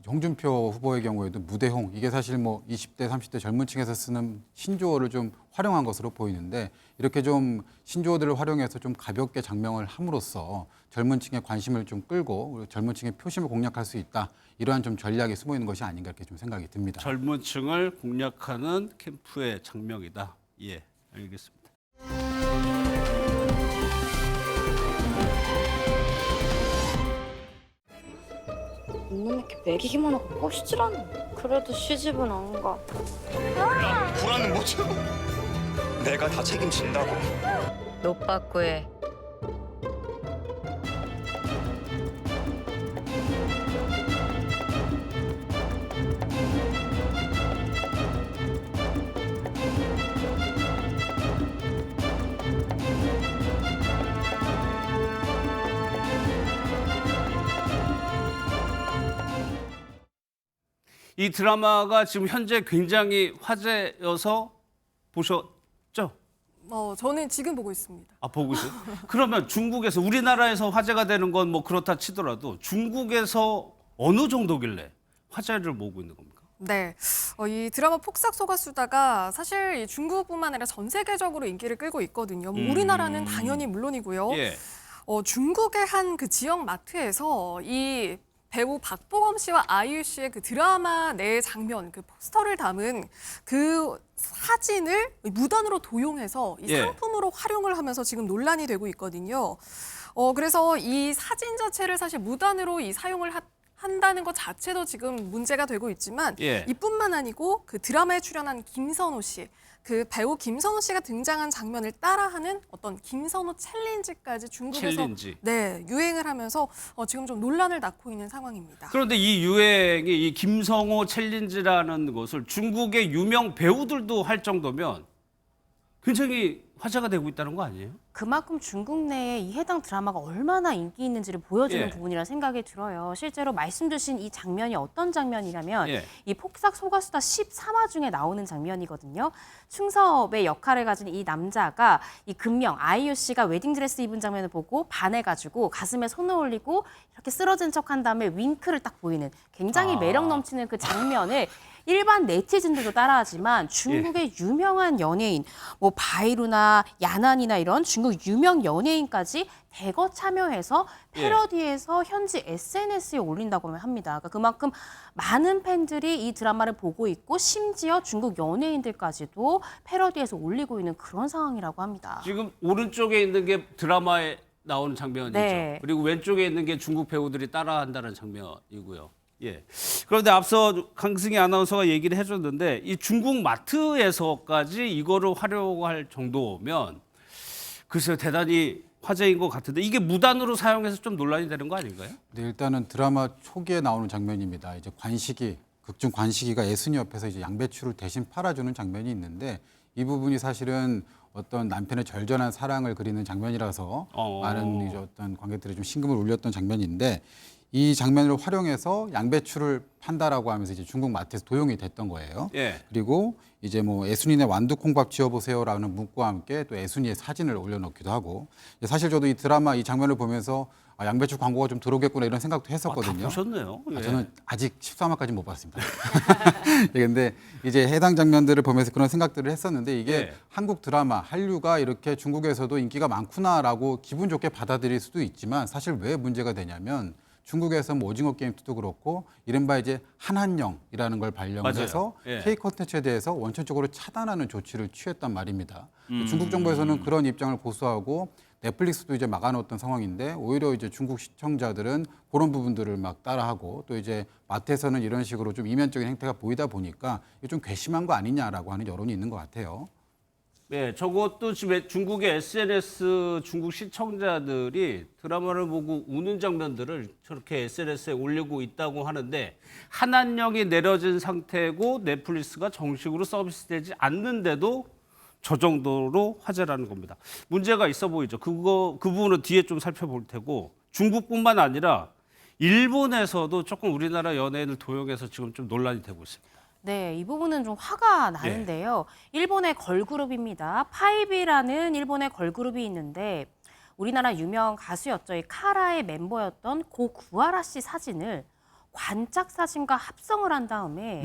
홍준표 후보의 경우에도 무대홍 이게 사실 뭐 20대, 30대 젊은 층에서 쓰는 신조어를 좀 활용한 것으로 보이는데 이렇게 좀 신조어들을 활용해서 좀 가볍게 장명을 함으로써 젊은 층의 관심을 좀 끌고 젊은 층의 표심을 공략할 수 있다. 이러한 좀 전략이 숨어 있는 것이 아닌가 이렇게 좀 생각이 듭니다. 젊은 층을 공략하는 캠프의 장명이다. 예, 알겠습니다. 놈 이렇게 먹이기만 하고 꼬시질 않아. 그래도 시집은 안 가. 불안은 뭐죠? 내가 다 책임진다고. 노빠꾸에 이 드라마가 지금 현재 굉장히 화제여서 보셨죠? 저는 지금 보고 있습니다. 아, 보고 있어요? 그러면 중국에서 우리나라에서 화제가 되는 건 뭐 그렇다 치더라도 중국에서 어느 정도길래 화제를 모으고 있는 겁니까? 네, 이 드라마 폭삭 속았수다가 사실 이 중국뿐만 아니라 전 세계적으로 인기를 끌고 있거든요. 뭐 우리나라는 당연히 물론이고요. 예. 중국의 한 그 지역 마트에서 이 배우 박보검 씨와 아이유 씨의 그 드라마 내 장면, 그 포스터를 담은 그 사진을 무단으로 도용해서 이 예. 상품으로 활용을 하면서 지금 논란이 되고 있거든요. 그래서 이 사진 자체를 사실 무단으로 이 사용을 한다는 것 자체도 지금 문제가 되고 있지만 예. 이뿐만 아니고 그 드라마에 출연한 김선호 씨, 그 배우 김선호 씨가 등장한 장면을 따라하는 어떤 김선호 챌린지까지 중국에서 챌린지. 네, 유행을 하면서 지금 좀 논란을 낳고 있는 상황입니다. 그런데 이 유행이 이 김성호 챌린지라는 것을 중국의 유명 배우들도 할 정도면 굉장히 화제가 되고 있다는 거 아니에요? 그만큼 중국 내에 이 해당 드라마가 얼마나 인기 있는지를 보여주는 예. 부분이라 생각이 들어요. 실제로 말씀 주신 이 장면이 어떤 장면이냐면 예. 이 폭삭 소가수다 13화 중에 나오는 장면이거든요. 충섭의 역할을 가진 이 남자가 이 금명 아이유 씨가 웨딩드레스 입은 장면을 보고 반해가지고 가슴에 손을 올리고 이렇게 쓰러진 척한 다음에 윙크를 딱 보이는 굉장히 매력 넘치는 그 장면을 일반 네티즌들도 따라하지만 중국의 유명한 연예인, 뭐 바이루나 야난이나 이런 중국 유명 연예인까지 대거 참여해서 패러디해서 현지 SNS에 올린다고 합니다. 그러니까 그만큼 많은 팬들이 이 드라마를 보고 있고 심지어 중국 연예인들까지도 패러디해서 올리고 있는 그런 상황이라고 합니다. 지금 오른쪽에 있는 게 드라마에 나오는 장면이죠. 네. 그리고 왼쪽에 있는 게 중국 배우들이 따라한다는 장면이고요. 예. 그런데 앞서 강승희 아나운서가 얘기를 해줬는데 이 중국 마트에서까지 이거를 활용할 정도면 글쎄요 대단히 화제인 것 같은데 이게 무단으로 사용해서 좀 논란이 되는 거 아닌가요? 네, 일단은 드라마 초기에 나오는 장면입니다. 이제 관식이 극중 관식이가 애순이 옆에서 이제 양배추를 대신 팔아주는 장면이 있는데 이 부분이 사실은 어떤 남편의 절전한 사랑을 그리는 장면이라서 많은 이제 어떤 관객들이 좀 심금을 울렸던 장면인데 이 장면을 활용해서 양배추를 판다라고 하면서 이제 중국 마트에서 도용이 됐던 거예요. 예. 그리고 이제 뭐 애순이네 완두콩밥 지어보세요라는 문구와 함께 또 애순이의 사진을 올려놓기도 하고 사실 저도 이 드라마 이 장면을 보면서 아, 양배추 광고가 좀 들어오겠구나 이런 생각도 했었거든요. 다 보셨네요. 예. 저는 아직 13화까지 못 봤습니다. 그런데 이제 해당 장면들을 보면서 그런 생각들을 했었는데 이게 예. 한국 드라마 한류가 이렇게 중국에서도 인기가 많구나라고 기분 좋게 받아들일 수도 있지만 사실 왜 문제가 되냐면 중국에서 뭐 오징어 게임 2도 그렇고 이른바 이제 한한령이라는 걸 발령을 맞아요. 해서 예. K 콘텐츠에 대해서 원천적으로 차단하는 조치를 취했단 말입니다. 중국 정부에서는 그런 입장을 고수하고 넷플릭스도 이제 막아놓았던 상황인데 오히려 이제 중국 시청자들은 그런 부분들을 막 따라하고 또 이제 마트에서는 이런 식으로 좀 이면적인 행태가 보이다 보니까 이게 좀 괘씸한 거 아니냐라고 하는 여론이 있는 것 같아요. 네, 저것도 지금 중국의 SNS 중국 시청자들이 드라마를 보고 우는 장면들을 저렇게 SNS에 올리고 있다고 하는데 한한령이 내려진 상태고 넷플릭스가 정식으로 서비스되지 않는데도 저 정도로 화제라는 겁니다. 문제가 있어 보이죠. 그 부분은 뒤에 좀 살펴볼 테고 중국뿐만 아니라 일본에서도 조금 우리나라 연예인을 도용해서 지금 좀 논란이 되고 있습니다. 네, 이 부분은 좀 화가 나는데요. 일본의 걸그룹입니다. 파이비라는 일본의 걸그룹이 있는데 우리나라 유명 가수였죠. 이 카라의 멤버였던 고 구하라 씨 사진을 관짝 사진과 합성을 한 다음에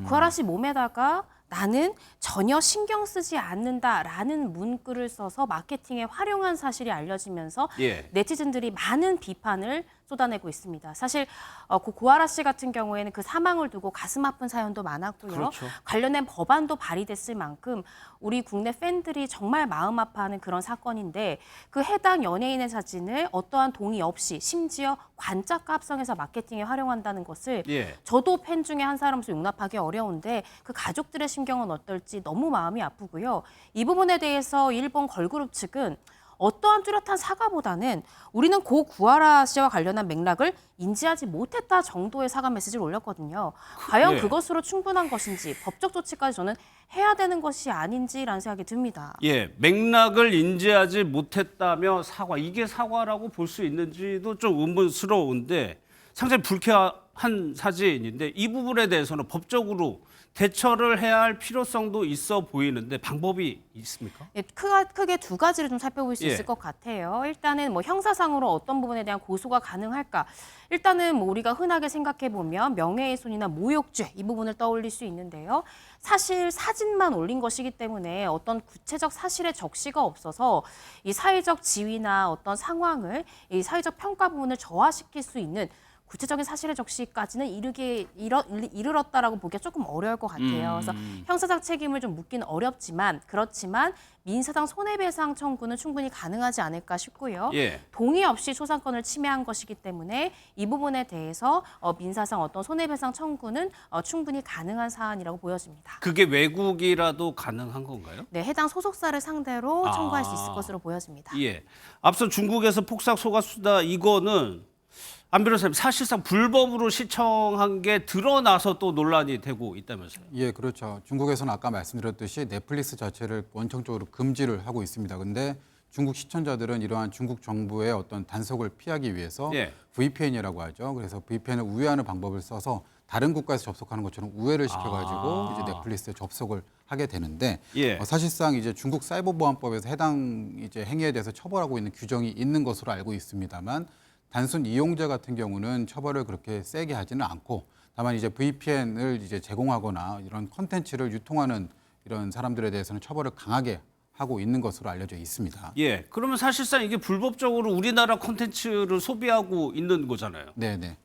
구하라 씨 몸에다가 나는 전혀 신경 쓰지 않는다라는 문구를 써서 마케팅에 활용한 사실이 알려지면서 네티즌들이 많은 비판을 쏟아내고 있습니다. 사실 고 구하라 씨 같은 경우에는 그 사망을 두고 가슴 아픈 사연도 많았고요. 그렇죠. 관련된 법안도 발의됐을 만큼 우리 국내 팬들이 정말 마음 아파하는 그런 사건인데 그 해당 연예인의 사진을 어떠한 동의 없이 심지어 관짝과 합성해서 마케팅에 활용한다는 것을 저도 팬 중에 한 사람으로서 용납하기 어려운데 그 가족들의 심경은 어떨지 너무 마음이 아프고요. 이 부분에 대해서 일본 걸그룹 측은 어떠한 뚜렷한 사과보다는 우리는 고 구하라 씨와 관련한 맥락을 인지하지 못했다 정도의 사과 메시지를 올렸거든요. 과연 그것으로 충분한 것인지 법적 조치까지 저는 해야 되는 것이 아닌지라는 생각이 듭니다. 예, 맥락을 인지하지 못했다며 사과. 이게 사과라고 볼 수 있는지도 좀 의문스러운데 상당히 불쾌한 사진인데 이 부분에 대해서는 법적으로 대처를 해야 할 필요성도 있어 보이는데 방법이 있습니까? 예, 크게 두 가지를 좀 살펴볼 수 있을 것 같아요. 일단은 뭐 형사상으로 어떤 부분에 대한 고소가 가능할까? 일단은 뭐 우리가 흔하게 생각해 보면 명예훼손이나 모욕죄 이 부분을 떠올릴 수 있는데요. 사실 사진만 올린 것이기 때문에 어떤 구체적 사실의 적시가 없어서 이 사회적 지위나 어떤 상황을 이 사회적 평가 부분을 저하시킬 수 있는 구체적인 사실의 적시까지는 이르렀다라고 보기가 조금 어려울 것 같아요. 그래서 형사상 책임을 좀 묻기는 어렵지만 그렇지만 민사상 손해배상 청구는 충분히 가능하지 않을까 싶고요. 동의 없이 초상권을 침해한 것이기 때문에 이 부분에 대해서 민사상 어떤 손해배상 청구는 충분히 가능한 사안이라고 보여집니다. 그게 외국이라도 가능한 건가요? 네, 해당 소속사를 상대로 청구할 수 있을 것으로 보여집니다. 예. 앞서 중국에서 폭삭 소가수다 이거는 안 변호사님, 사실상 불법으로 시청한 게 드러나서 또 논란이 되고 있다면서요? 예, 그렇죠. 중국에서는 아까 말씀드렸듯이 넷플릭스 자체를 원천적으로 금지를 하고 있습니다. 근데 중국 시청자들은 이러한 중국 정부의 어떤 단속을 피하기 위해서 예. VPN이라고 하죠. 그래서 VPN을 우회하는 방법을 써서 다른 국가에서 접속하는 것처럼 우회를 시켜가지고 이제 넷플릭스에 접속을 하게 되는데 예. 사실상 이제 중국 사이버보안법에서 해당 이제 행위에 대해서 처벌하고 있는 규정이 있는 것으로 알고 있습니다만 단순 이용자 같은 경우는 처벌을 그렇게 세게 하지는 않고 다만 이제 VPN을 이제 제공하거나 이런 컨텐츠를 유통하는 이런 사람들에 대해서는 처벌을 강하게 하고 있는 것으로 알려져 있습니다. 예. 그러면 사실상 이게 불법적으로 우리나라 콘텐츠를 소비하고 있는 거잖아요. 네네.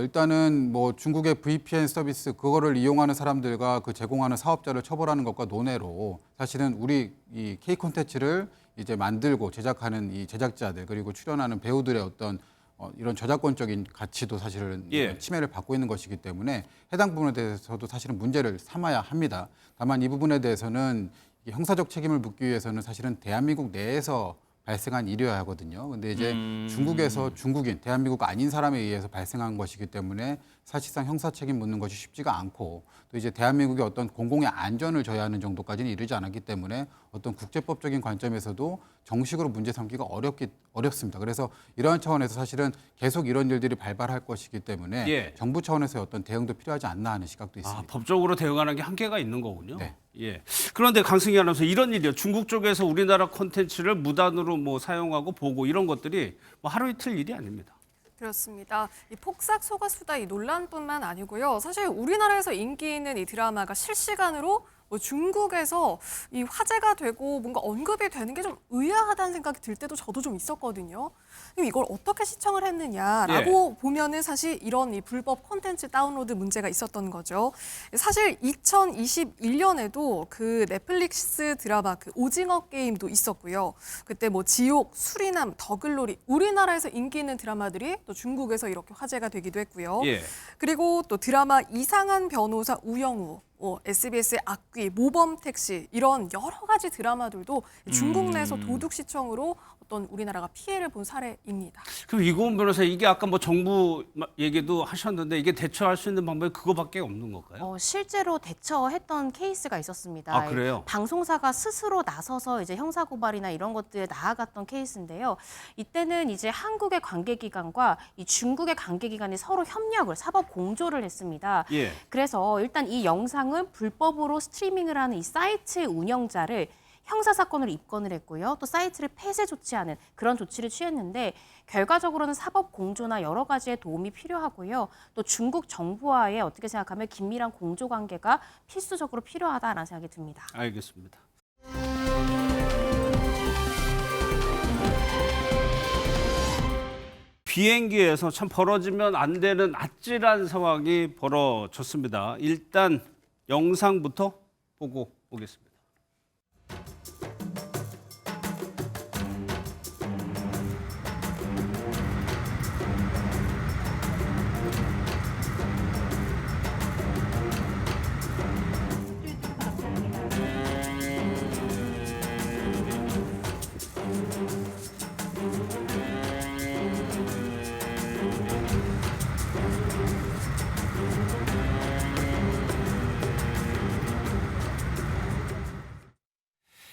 일단은 뭐 중국의 VPN 서비스 그거를 이용하는 사람들과 그 제공하는 사업자를 처벌하는 것과 논외로 사실은 우리 이 K 콘텐츠를 이제 만들고 제작하는 이 제작자들 그리고 출연하는 배우들의 어떤 이런 저작권적인 가치도 사실은 예. 침해를 받고 있는 것이기 때문에 해당 부분에 대해서도 사실은 문제를 삼아야 합니다. 다만 이 부분에 대해서는 이 형사적 책임을 묻기 위해서는 사실은 대한민국 내에서 발생한 일이어야 하거든요. 근데 이제 중국에서 중국인, 대한민국 아닌 사람에 의해서 발생한 것이기 때문에 사실상 형사 책임 묻는 것이 쉽지가 않고 또 이제 대한민국의 어떤 공공의 안전을 저해하는 정도까지는 이르지 않았기 때문에 어떤 국제법적인 관점에서도 정식으로 문제 삼기가 어렵습니다. 그래서 이러한 차원에서 사실은 계속 이런 일들이 발발할 것이기 때문에 예. 정부 차원에서의 어떤 대응도 필요하지 않나 하는 시각도 있습니다. 법적으로 대응하는 게 한계가 있는 거군요. 네. 예. 그런데 강승희 아나운서 이런 일이요. 중국 쪽에서 우리나라 콘텐츠를 무단으로 뭐 사용하고 보고 이런 것들이 뭐 하루 이틀 일이 아닙니다. 그렇습니다. 이 폭삭 소가수다 이 논란뿐만 아니고요. 사실 우리나라에서 인기 있는 이 드라마가 실시간으로 뭐 중국에서 이 화제가 되고 뭔가 언급이 되는 게 좀 의아하다는 생각이 들 때도 저도 좀 있었거든요. 그럼 이걸 어떻게 시청을 했느냐라고 보면은 사실 이런 이 불법 콘텐츠 다운로드 문제가 있었던 거죠. 사실 2021년에도 그 넷플릭스 드라마 그 오징어 게임도 있었고요. 그때 뭐 지옥, 수리남, 더글로리 우리나라에서 인기 있는 드라마들이 또 중국에서 이렇게 화제가 되기도 했고요. 예. 그리고 또 드라마 이상한 변호사 우영우, SBS의 악귀, 모범택시 이런 여러 가지 드라마들도 중국 내에서 도둑 시청으로 어떤 우리나라가 피해를 본 사례입니다. 그럼 이고은 변호사 이게 아까 뭐 정부 얘기도 하셨는데 이게 대처할 수 있는 방법이 그거밖에 없는 걸까요? 실제로 대처했던 케이스가 있었습니다. 아, 그래요? 방송사가 스스로 나서서 이제 형사고발이나 이런 것들에 나아갔던 케이스인데요. 이때는 이제 한국의 관계기관과 이 중국의 관계기관이 서로 협력을 사법 공조를 했습니다. 예. 그래서 일단 이 영상은 불법으로 스트리밍을 하는 이 사이트 운영자를 형사사건으로 입건을 했고요. 또 사이트를 폐쇄 조치하는 그런 조치를 취했는데 결과적으로는 사법 공조나 여러 가지의 도움이 필요하고요. 또 중국 정부와의 어떻게 생각하면 긴밀한 공조 관계가 필수적으로 필요하다라는 생각이 듭니다. 알겠습니다. 비행기에서 참 벌어지면 안 되는 아찔한 상황이 벌어졌습니다. 일단 영상부터 보고 오겠습니다.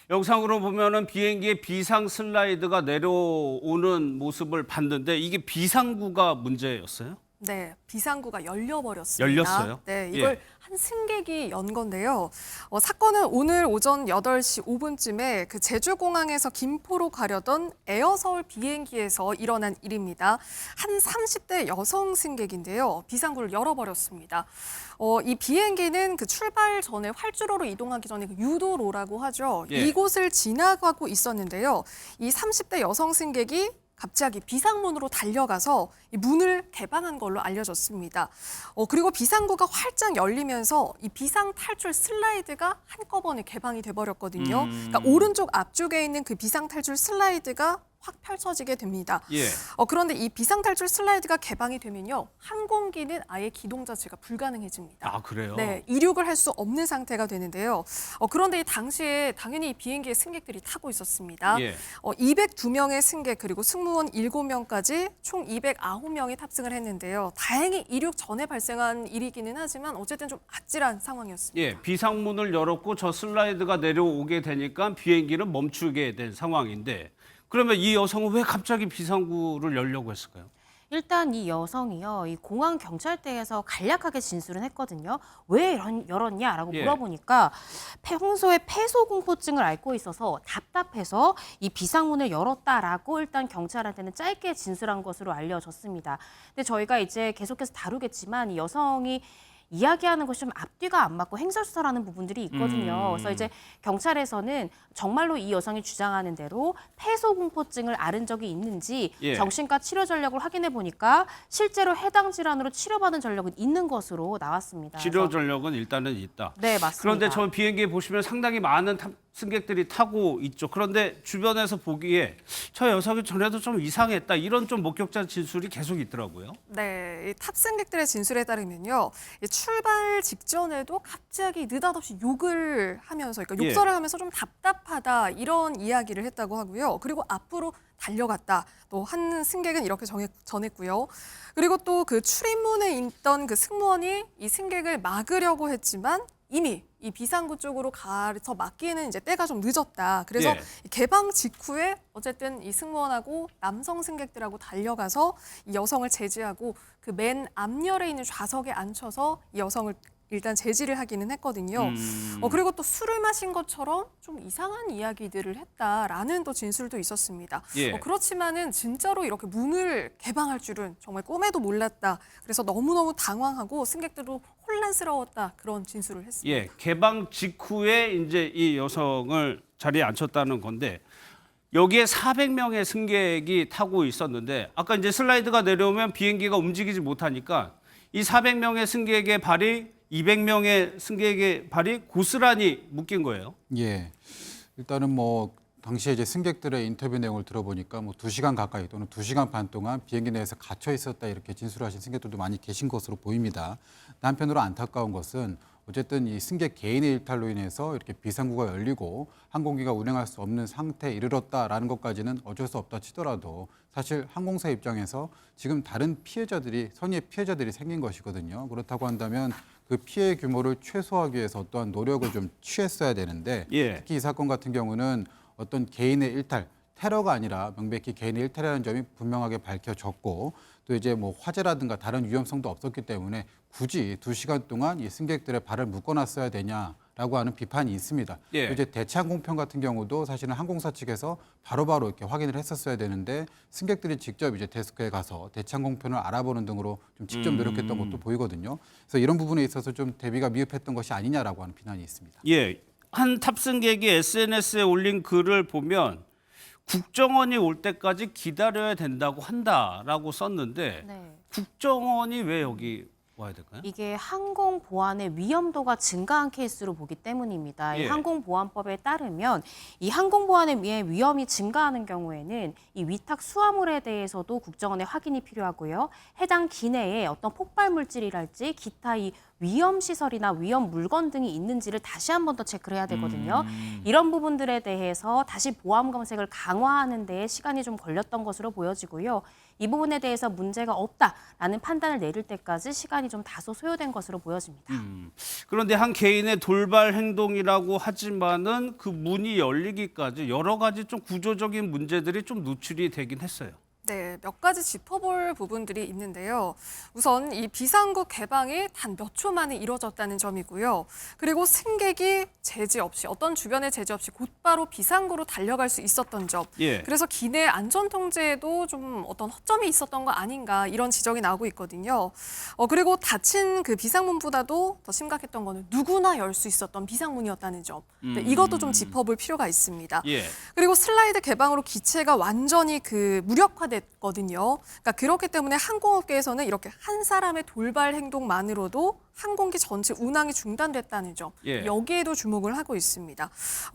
영상으로 보면은 비행기에 비상 슬라이드가 내려오는 모습을 봤는데 이게 비상구가 문제였어요? 네, 비상구가 열려버렸습니다. 열렸어요? 네, 이걸 한 승객이 연 건데요. 사건은 오늘 오전 8시 5분쯤에 그 제주공항에서 김포로 가려던 에어서울 비행기에서 일어난 일입니다. 한 30대 여성 승객인데요. 비상구를 열어버렸습니다. 이 비행기는 그 출발 전에 활주로로 이동하기 전에 그 유도로라고 하죠. 예. 이곳을 지나가고 있었는데요. 이 30대 여성 승객이 갑자기 비상문으로 달려가서 이 문을 개방한 걸로 알려졌습니다. 그리고 비상구가 활짝 열리면서 이 비상 탈출 슬라이드가 한꺼번에 개방이 돼버렸거든요. 그러니까 오른쪽 앞쪽에 있는 그 비상 탈출 슬라이드가 확 펼쳐지게 됩니다. 예. 그런데 이 비상탈출 슬라이드가 개방이 되면요. 항공기는 아예 기동 자체가 불가능해집니다. 아, 그래요? 네, 이륙을 할 수 없는 상태가 되는데요. 그런데 이 당시에 당연히 이 비행기에 승객들이 타고 있었습니다. 예. 202명의 승객 그리고 승무원 7명까지 총 209명이 탑승을 했는데요. 다행히 이륙 전에 발생한 일이기는 하지만 어쨌든 좀 아찔한 상황이었습니다. 예, 비상문을 열었고 저 슬라이드가 내려오게 되니까 비행기는 멈추게 된 상황인데 그러면 이 여성은 왜 갑자기 비상구를 열려고 했을까요? 일단 이 여성이요, 이 공항 경찰대에서 간략하게 진술은 했거든요. 왜 열었냐라고 예. 물어보니까 평소에 폐소 공포증을 앓고 있어서 답답해서 이 비상문을 열었다라고 일단 경찰한테는 짧게 진술한 것으로 알려졌습니다. 근데 저희가 이제 계속해서 다루겠지만 이 여성이 이야기하는 것이 좀 앞뒤가 안 맞고 횡설수설하는 부분들이 있거든요. 그래서 이제 경찰에서는 정말로 이 여성이 주장하는 대로 폐소공포증을 앓은 적이 있는지 예. 정신과 치료 전력을 확인해 보니까 실제로 해당 질환으로 치료받은 전력은 있는 것으로 나왔습니다. 치료 그래서 전력은 일단은 있다. 네, 맞습니다. 그런데 저 비행기에 보시면 상당히 많은 승객들이 타고 있죠. 그런데 주변에서 보기에 저 여성이 전에도 좀 이상했다. 이런 좀 목격자 진술이 계속 있더라고요. 네, 이 탑승객들의 진술에 따르면요. 이 출발 직전에도 갑자기 느닷없이 욕을 하면서, 그러니까 예. 욕설을 하면서 좀 답답하다 이런 이야기를 했다고 하고요. 그리고 앞으로 달려갔다. 또 한 승객은 이렇게 전했고요. 그리고 또 그 출입문에 있던 그 승무원이 이 승객을 막으려고 했지만 이미 이 비상구 쪽으로 가서 막기에는 이제 때가 좀 늦었다. 그래서 예. 개방 직후에 어쨌든 이 승무원하고 남성 승객들하고 달려가서 이 여성을 제지하고 그 맨 앞열에 있는 좌석에 앉혀서 이 여성을 일단 제지를 하기는 했거든요. 그리고 또 술을 마신 것처럼 좀 이상한 이야기들을 했다라는 또 진술도 있었습니다. 예. 그렇지만은 진짜로 이렇게 문을 개방할 줄은 정말 꿈에도 몰랐다. 그래서 너무너무 당황하고 승객들도 혼란스러웠다. 그런 진술을 했습니다. 예, 개방 직후에 이제 이 여성을 자리에 앉혔다는 건데 여기에 400명의 승객이 타고 있었는데 아까 이제 슬라이드가 내려오면 비행기가 움직이지 못하니까 이 400명의 승객의 발이 200명의 승객의 발이 고스란히 묶인 거예요. 예. 일단은 뭐 당시에 이제 승객들의 인터뷰 내용을 들어보니까 뭐 2시간 가까이 또는 2시간 반 동안 비행기 내에서 갇혀 있었다 이렇게 진술하신 승객들도 많이 계신 것으로 보입니다. 한편으로 안타까운 것은 어쨌든 이 승객 개인의 일탈로 인해서 이렇게 비상구가 열리고 항공기가 운행할 수 없는 상태에 이르렀다라는 것까지는 어쩔 수 없다 치더라도 사실 항공사 입장에서 지금 다른 피해자들이 선의의 피해자들이 생긴 것이거든요. 그렇다고 한다면 그 피해 규모를 최소화하기 위해서 어떠한 노력을 좀 취했어야 되는데 예. 특히 이 사건 같은 경우는 어떤 개인의 일탈, 테러가 아니라 명백히 개인의 일탈이라는 점이 분명하게 밝혀졌고 또 이제 뭐 화재라든가 다른 위험성도 없었기 때문에 굳이 2시간 동안 이 승객들의 발을 묶어놨어야 되냐라고 하는 비판이 있습니다. 예. 이제 대체항공편 같은 경우도 사실은 항공사 측에서 바로바로 이렇게 확인을 했었어야 되는데 승객들이 직접 이제 데스크에 가서 대체항공편을 알아보는 등으로 좀 직접 노력했던 것도 보이거든요. 그래서 이런 부분에 있어서 좀 대비가 미흡했던 것이 아니냐라고 하는 비난이 있습니다. 예, 한 탑승객이 SNS에 올린 글을 보면 국정원이 올 때까지 기다려야 된다고 한다라고 썼는데 네. 국정원이 왜 여기 와야 될까요? 이게 항공 보안의 위험도가 증가한 케이스로 보기 때문입니다. 예. 이 항공보안법에 따르면 이 항공보안의 위험이 증가하는 경우에는 이 위탁 수화물에 대해서도 국정원의 확인이 필요하고요. 해당 기내에 어떤 폭발 물질이랄지 기타 이 위험 시설이나 위험 물건 등이 있는지를 다시 한 번 더 체크를 해야 되거든요. 이런 부분들에 대해서 다시 보안 검색을 강화하는 데 시간이 좀 걸렸던 것으로 보여지고요. 이 부분에 대해서 문제가 없다라는 판단을 내릴 때까지 시간이 좀 다소 소요된 것으로 보여집니다. 그런데 한 개인의 돌발 행동이라고 하지만은 그 문이 열리기까지 여러 가지 좀 구조적인 문제들이 좀 노출이 되긴 했어요. 네, 몇 가지 짚어볼 부분들이 있는데요. 우선 이 비상구 개방이 단 몇 초 만에 이뤄졌다는 점이고요. 그리고 승객이 제지 없이 어떤 주변의 제지 없이 곧바로 비상구로 달려갈 수 있었던 점. 예. 그래서 기내 안전 통제에도 좀 어떤 허점이 있었던 거 아닌가 이런 지적이 나오고 있거든요. 그리고 닫힌 그 비상문보다도 더 심각했던 거는 누구나 열 수 있었던 비상문이었다는 점. 네, 이것도 좀 짚어볼 필요가 있습니다. 예. 그리고 슬라이드 개방으로 기체가 완전히 그 무력화됐거든요. 그러니까 그렇기 때문에 항공업계에서는 이렇게 한 사람의 돌발 행동만으로도 항공기 전체 운항이 중단됐다는 점, 예. 여기에도 주목을 하고 있습니다.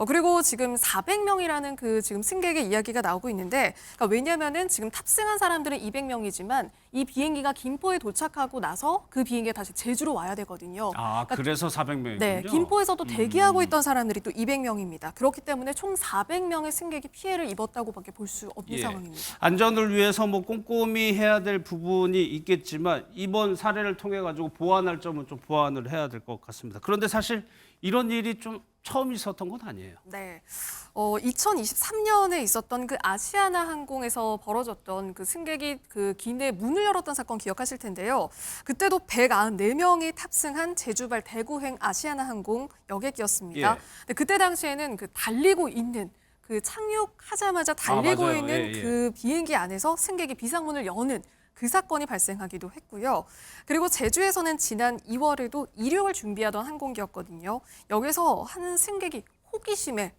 그리고 지금 400명이라는 그 지금 승객의 이야기가 나오고 있는데, 그러니까 왜냐하면은 지금 탑승한 사람들은 200명이지만 이 비행기가 김포에 도착하고 나서 그 비행기가 다시 제주로 와야 되거든요. 아, 그러니까 그래서 400명이군요. 네, 김포에서도 대기하고 있던 사람들이 또 200명입니다. 그렇기 때문에 총 400명의 승객이 피해를 입었다고밖에 볼 수 없는 예. 상황입니다. 안전을 위해서 뭐 꼼꼼히 해야 될 부분이 있겠지만 이번 사례를 통해 가지고 보완할 점은 좀 보완을 해야 될 것 같습니다. 그런데 사실 이런 일이 좀 처음 있었던 건 아니에요. 네, 2023년에 있었던 그 아시아나 항공에서 벌어졌던 그 승객이 그 기내 문을 열었던 사건 기억하실 텐데요. 그때도 194명이 탑승한 제주발 대구행 아시아나 항공 여객기였습니다. 예. 근데 그때 당시에는 그 달리고 있는 그 착륙하자마자 달리고 맞아요. 있는 예, 예. 그 비행기 안에서 승객이 비상문을 여는 그 사건이 발생하기도 했고요. 그리고 제주에서는 지난 2월에도 이륙을 준비하던 항공기였거든요. 여기서 한 승객이 호기심에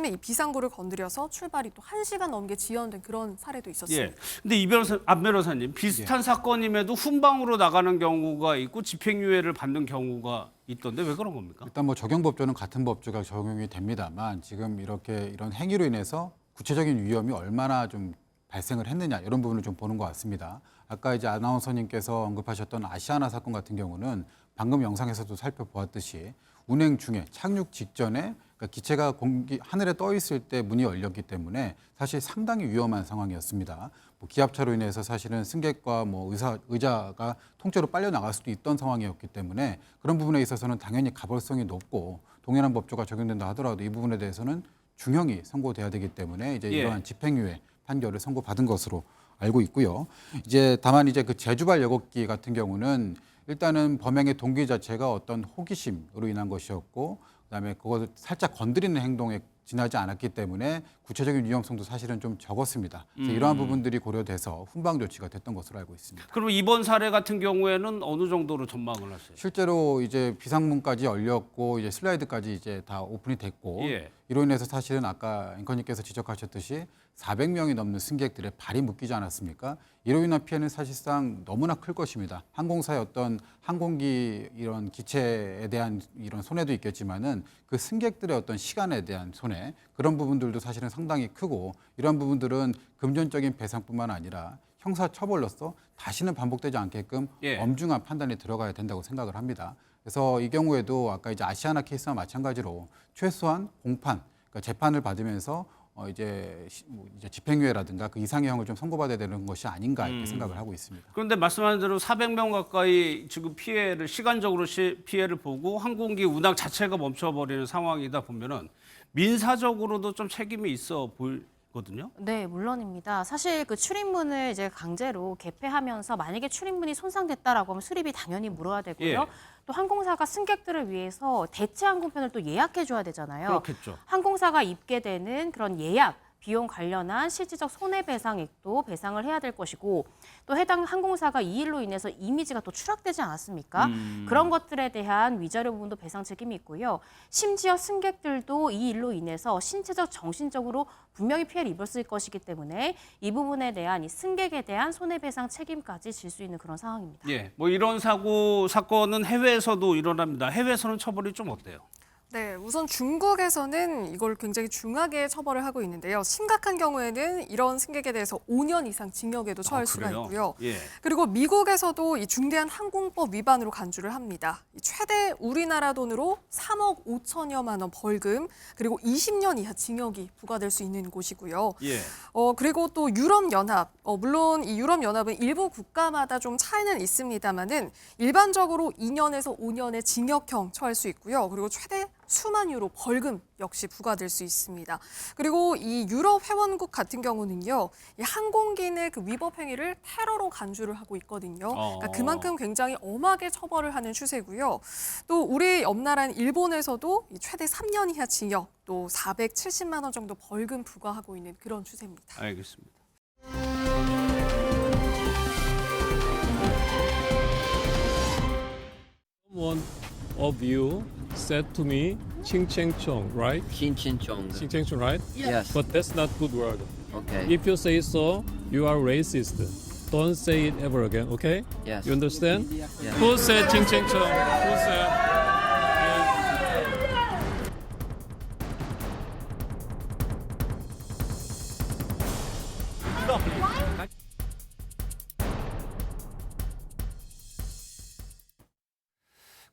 이 비상구를 건드려서 출발이 또 1시간 넘게 지연된 그런 사례도 있었습니다. 예. 근데 안 변호사님, 비슷한 사건임에도 훈방으로 나가는 경우가 있고 집행유예를 받는 경우가 있던데 왜 그런 겁니까? 일단 뭐 적용법조는 같은 법조가 적용이 됩니다만 지금 이런 행위로 인해서 구체적인 위험이 얼마나 좀 발생을 했느냐 이런 부분을 좀 보는 것 같습니다. 아까 이제 아나운서님께서 언급하셨던 아시아나 사건 같은 경우는 방금 영상에서도 살펴보았듯이 운행 중에 착륙 직전에 그러니까 기체가 하늘에 떠 있을 때 문이 열렸기 때문에 사실 상당히 위험한 상황이었습니다. 뭐 기압차로 인해서 사실은 승객과 뭐 의자가 통째로 빨려 나갈 수도 있던 상황이었기 때문에 그런 부분에 있어서는 당연히 가벌성이 높고 동일한 법조가 적용된다 하더라도 이 부분에 대해서는 중형이 선고돼야 되기 때문에 이제 예. 이러한 집행유예 판결을 선고받은 것으로 알고 있고요. 이제 다만 이제 그 제주발 여객기 같은 경우는 일단은 범행의 동기 자체가 어떤 호기심으로 인한 것이었고 그다음에 그것을 살짝 건드리는 행동에 지나지 않았기 때문에 구체적인 위험성도 사실은 좀 적었습니다. 그래서 이러한 부분들이 고려돼서 훈방 조치가 됐던 것으로 알고 있습니다. 그럼 이번 사례 같은 경우에는 어느 정도로 전망을 하세요? 실제로 이제 비상문까지 열렸고 이제 슬라이드까지 이제 다 오픈이 됐고 예. 이로 인해서 사실은 아까 앵커님께서 지적하셨듯이 400명이 넘는 승객들의 발이 묶이지 않았습니까? 이로 인한 피해는 사실상 너무나 클 것입니다. 항공사의 어떤 항공기 이런 기체에 대한 이런 손해도 있겠지만은 그 승객들의 어떤 시간에 대한 손해 그런 부분들도 사실은 상당히 크고 이런 부분들은 금전적인 배상뿐만 아니라 형사처벌로서 다시는 반복되지 않게끔 예. 엄중한 판단이 들어가야 된다고 생각을 합니다. 그래서 이 경우에도 아까 이제 아시아나 케이스와 마찬가지로 최소한 공판, 그러니까 재판을 받으면서 이제 집행유예라든가 그 이상형을 좀 선고받아야 되는 것이 아닌가 이렇게 생각을 하고 있습니다. 그런데 말씀하신 대로 400명 가까이 지금 시간적으로 피해를 보고 항공기 운항 자체가 멈춰버리는 상황이다 보면은 민사적으로도 좀 책임이 있어 보이거든요. 네, 물론입니다. 사실 그 출입문을 이제 강제로 개폐하면서 만약에 출입문이 손상됐다라고 하면 수리비 당연히 물어야 되고요. 예. 또 항공사가 승객들을 위해서 대체 항공편을 또 예약해 줘야 되잖아요. 그렇겠죠. 항공사가 입게 되는 그런 예약 비용 관련한 실질적 손해배상액도 배상을 해야 될 것이고 또 해당 항공사가 이 일로 인해서 이미지가 또 추락되지 않았습니까? 그런 것들에 대한 위자료 부분도 배상 책임이 있고요. 심지어 승객들도 이 일로 인해서 신체적, 정신적으로 분명히 피해를 입었을 것이기 때문에 이 부분에 대한 이 승객에 대한 손해배상 책임까지 질 수 있는 그런 상황입니다. 예, 뭐 이런 사건은 해외에서도 일어납니다. 해외에서는 처벌이 좀 어때요? 네, 우선 중국에서는 이걸 굉장히 중하게 처벌을 하고 있는데요. 심각한 경우에는 이런 승객에 대해서 5년 이상 징역에도 처할 수가 그래요? 있고요. 예. 그리고 미국에서도 이 중대한 항공법 위반으로 간주를 합니다. 최대 우리나라 돈으로 3억 5천여만 원 벌금, 그리고 20년 이하 징역이 부과될 수 있는 곳이고요. 예. 그리고 또 유럽연합, 물론 이 유럽연합은 일부 국가마다 좀 차이는 있습니다만은 일반적으로 2년에서 5년의 징역형 처할 수 있고요. 그리고 최대 수만 유로 벌금 역시 부과될 수 있습니다. 그리고 이 유럽 회원국 같은 경우는요, 이 항공기 내 그 위법 행위를 테러로 간주를 하고 있거든요. 그러니까 그만큼 굉장히 엄하게 처벌을 하는 추세고요. 또 우리 옆나라인 일본에서도 이 최대 3년 이하 징역, 또 470만 원 정도 벌금 부과하고 있는 그런 추세입니다. 알겠습니다. One of you said to me, "칭칭총," right? 칭칭총. 칭칭총, right? Yes. But that's not good word. Okay. If you say so, you are racist. Don't say it ever again, okay? Yes. You understand? Who said 칭칭청? Who said?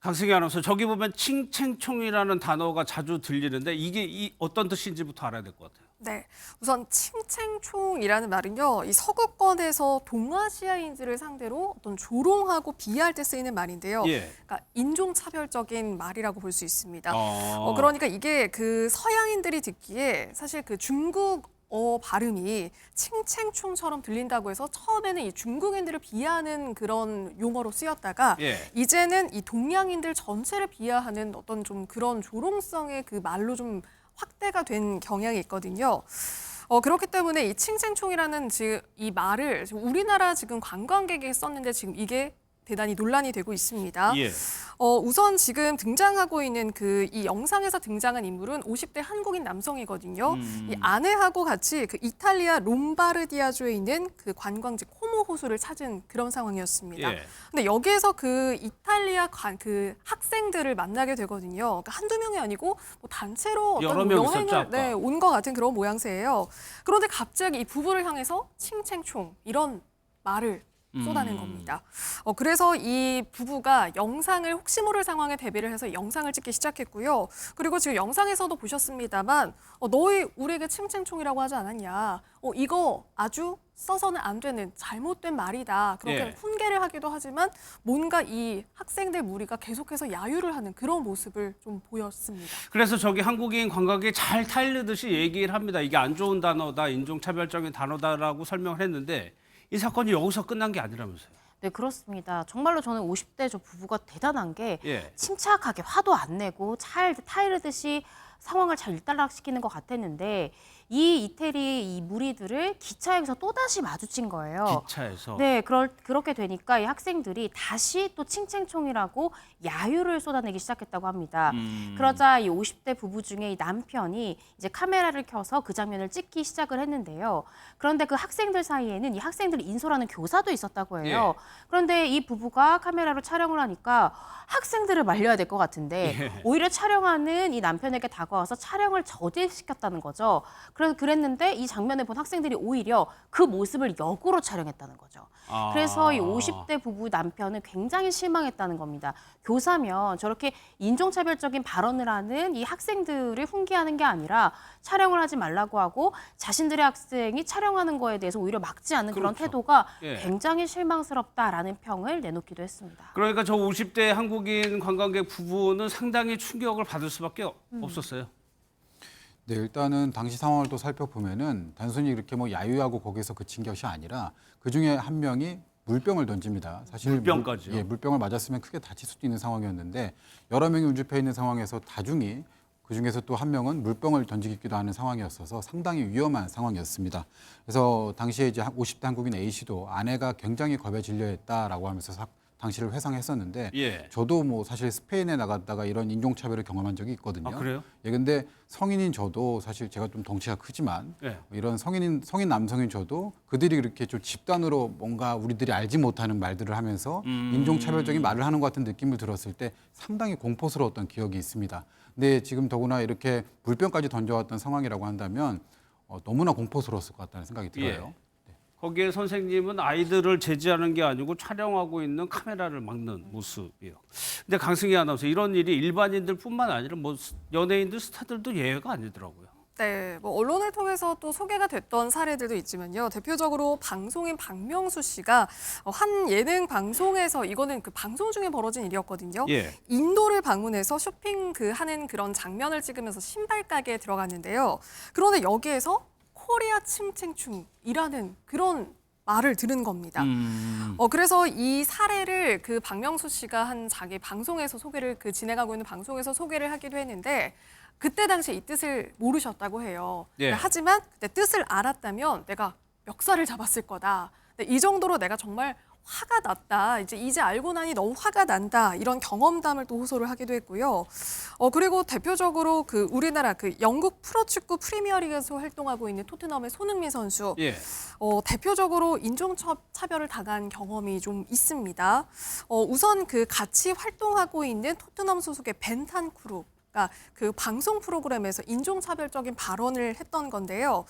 강승희 아나운서, 저기 보면 칭칭총이라는 단어가 자주 들리는데 이게 어떤 뜻인지부터 알아야 될 것 같아요. 네, 우선 칭칭총이라는 말은요, 이 서구권에서 동아시아인들을 상대로 어떤 조롱하고 비하할 때 쓰이는 말인데요. 예. 그러니까 인종차별적인 말이라고 볼 수 있습니다. 어. 그러니까 이게 그 서양인들이 듣기에 사실 그 중국 발음이 칭칭총처럼 들린다고 해서 처음에는 이 중국인들을 비하하는 그런 용어로 쓰였다가 예. 이제는 이 동양인들 전체를 비하하는 어떤 좀 그런 조롱성의 그 말로 좀 확대가 된 경향이 있거든요. 그렇기 때문에 이 칭칭총이라는 이 말을 지금 우리나라 지금 관광객에게 썼는데 지금 이게 대단히 논란이 되고 있습니다. 예. 우선 지금 등장하고 있는 이 영상에서 등장한 인물은 50대 한국인 남성이거든요. 이 아내하고 같이 그 이탈리아 롬바르디아주에 있는 그 관광지 코모 호수를 찾은 그런 상황이었습니다. 예. 근데 여기에서 그 이탈리아 그 학생들을 만나게 되거든요. 그러니까 한두 명이 아니고 뭐 단체로 여러 어떤 명 있었죠, 여행을 아까. 온 것 같은 그런 모양새예요. 그런데 갑자기 이 부부를 향해서 칭칭총 이런 말을 쏟아낸 겁니다. 그래서 이 부부가 영상을 혹시 모를 상황에 대비를 해서 영상을 찍기 시작했고요. 그리고 지금 영상에서도 보셨습니다만 너희 우리에게 칭칭총이라고 하지 않았냐. 이거 아주 써서는 안 되는 잘못된 말이다. 그렇게 예. 훈계를 하기도 하지만 뭔가 이 학생들 무리가 계속해서 야유를 하는 그런 모습을 좀 보였습니다. 그래서 저기 한국인 관광객이 잘 타일르듯이 얘기를 합니다. 이게 안 좋은 단어다, 인종차별적인 단어다라고 설명을 했는데 이 사건이 여기서 끝난 게 아니라면서요. 네, 그렇습니다. 정말로 저는 50대 저 부부가 대단한 게 예. 침착하게 화도 안 내고 잘 타이르듯이 상황을 잘 일단락시키는 것 같았는데 이 이태리 이 무리들을 기차에서 또다시 마주친 거예요. 기차에서. 네, 그렇게 되니까 이 학생들이 다시 또 칭칭총이라고 야유를 쏟아내기 시작했다고 합니다. 그러자 이 50대 부부 중에 이 남편이 이제 카메라를 켜서 그 장면을 찍기 시작을 했는데요. 그런데 그 학생들 사이에는 이 학생들을 인솔하는 교사도 있었다고 해요. 예. 그런데 이 부부가 카메라로 촬영을 하니까 학생들을 말려야 될 것 같은데 예. 오히려 촬영하는 이 남편에게 다가와서 촬영을 저지시켰다는 거죠. 그랬는데 이 장면을 본 학생들이 오히려 그 모습을 역으로 촬영했다는 거죠. 아. 그래서 이 50대 부부 남편은 굉장히 실망했다는 겁니다. 교사면 저렇게 인종차별적인 발언을 하는 이 학생들을 훈계하는 게 아니라 촬영을 하지 말라고 하고 자신들의 학생이 촬영하는 거에 대해서 오히려 막지 않는 그런 그렇죠. 태도가 예. 굉장히 실망스럽다라는 평을 내놓기도 했습니다. 그러니까 저 50대 한국인 관광객 부부는 상당히 충격을 받을 수밖에 없었어요. 네, 일단은 당시 상황을 또 살펴보면은 단순히 이렇게 뭐 야유하고 거기서 그친 것이 아니라 그 중에 한 명이 물병을 던집니다. 사실 물병까지요? 물병을 맞았으면 크게 다칠 수도 있는 상황이었는데 여러 명이 운집해 있는 상황에서 다중이 그 중에서 또 한 명은 물병을 던지기도 하는 상황이었어서 상당히 위험한 상황이었습니다. 그래서 당시에 이제 50대 한국인 A 씨도 아내가 굉장히 겁에 질려했다라고 하면서 당시를 회상했었는데 예. 저도 뭐 사실 스페인에 나갔다가 이런 인종차별을 경험한 적이 있거든요. 아, 그래요? 예, 근데 성인인 저도 사실 제가 좀 덩치가 크지만 예. 이런 성인 남성인 저도 그들이 그렇게 좀 집단으로 뭔가 우리들이 알지 못하는 말들을 하면서 인종차별적인 말을 하는 것 같은 느낌을 들었을 때 상당히 공포스러웠던 기억이 있습니다. 근데 지금 더구나 이렇게 물병까지 던져왔던 상황이라고 한다면 너무나 공포스러웠을 것 같다는 생각이 들어요. 예. 거기에 선생님은 아이들을 제지하는 게 아니고 촬영하고 있는 카메라를 막는 모습이에요. 근데 강승희 아나운서, 이런 일이 일반인들뿐만 아니라 뭐 연예인들, 스타들도 예외가 아니더라고요. 네, 뭐 언론을 통해서 또 소개가 됐던 사례들도 있지만요. 대표적으로 방송인 박명수 씨가 한 예능 방송에서, 이거는 그 방송 중에 벌어진 일이었거든요. 예. 인도를 방문해서 쇼핑 하는 그런 장면을 찍으면서 신발 가게에 들어갔는데요. 그런데 여기에서 코리아 칭칭충이라는 그런 말을 들은 겁니다. 그래서 이 사례를 그 박명수 씨가 한 자기 방송에서 소개를, 진행하고 있는 방송에서 소개를 하기도 했는데 그때 당시에 이 뜻을 모르셨다고 해요. 예. 하지만 그때 뜻을 알았다면 내가 멱살을 잡았을 거다. 이 정도로 내가 정말 화가 났다. 이제 알고 나니 너무 화가 난다. 이런 경험담을 또 호소를 하기도 했고요. 그리고 대표적으로 그 우리나라 그 영국 프로축구 프리미어리그에서 활동하고 있는 토트넘의 손흥민 선수. 예. 대표적으로 인종차별을 당한 경험이 좀 있습니다. 우선 그 같이 활동하고 있는 토트넘 소속의 벤탄쿠르. 그 방송 프로그램에서 인종차별적인 발언을 했던 건데요.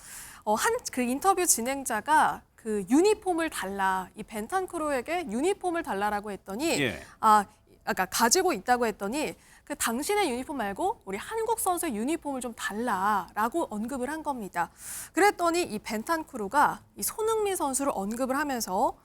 한 그 인터뷰 진행자가 그 유니폼을 달라, 이 벤탄쿠르에게 유니폼을 달라라고 했더니 예. 그러니까 가지고 있다고 했더니 그 당신의 유니폼 말고 우리 한국 선수의 유니폼을 좀 달라라고 언급을 한 겁니다. 그랬더니 이 벤탄쿠르가 이 손흥민 선수를 언급을 하면서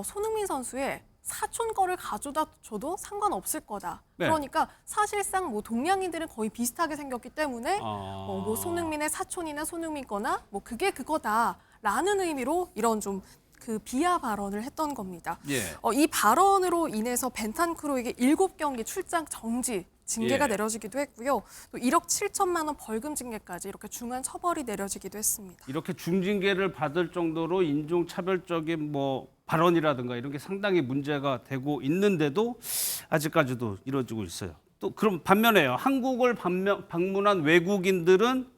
손흥민 선수의 사촌 거를 가져다 줘도 상관없을 거다. 네. 그러니까 사실상 뭐 동양인들은 거의 비슷하게 생겼기 때문에 뭐 손흥민의 사촌이나 손흥민 거나 뭐 그게 그거다라는 의미로 이런 좀 그 비하 발언을 했던 겁니다. 예. 이 발언으로 인해서 벤탄쿠르에게 7경기 출장 정지 징계가 예. 내려지기도 했고요. 또 1억 7천만 원 벌금 징계까지 이렇게 중한 처벌이 내려지기도 했습니다. 이렇게 중징계를 받을 정도로 인종차별적인 뭐 발언이라든가 이런 게 상당히 문제가 되고 있는데도 아직까지도 이루어지고 있어요. 또 그럼 반면에요. 한국을 방문한 외국인들은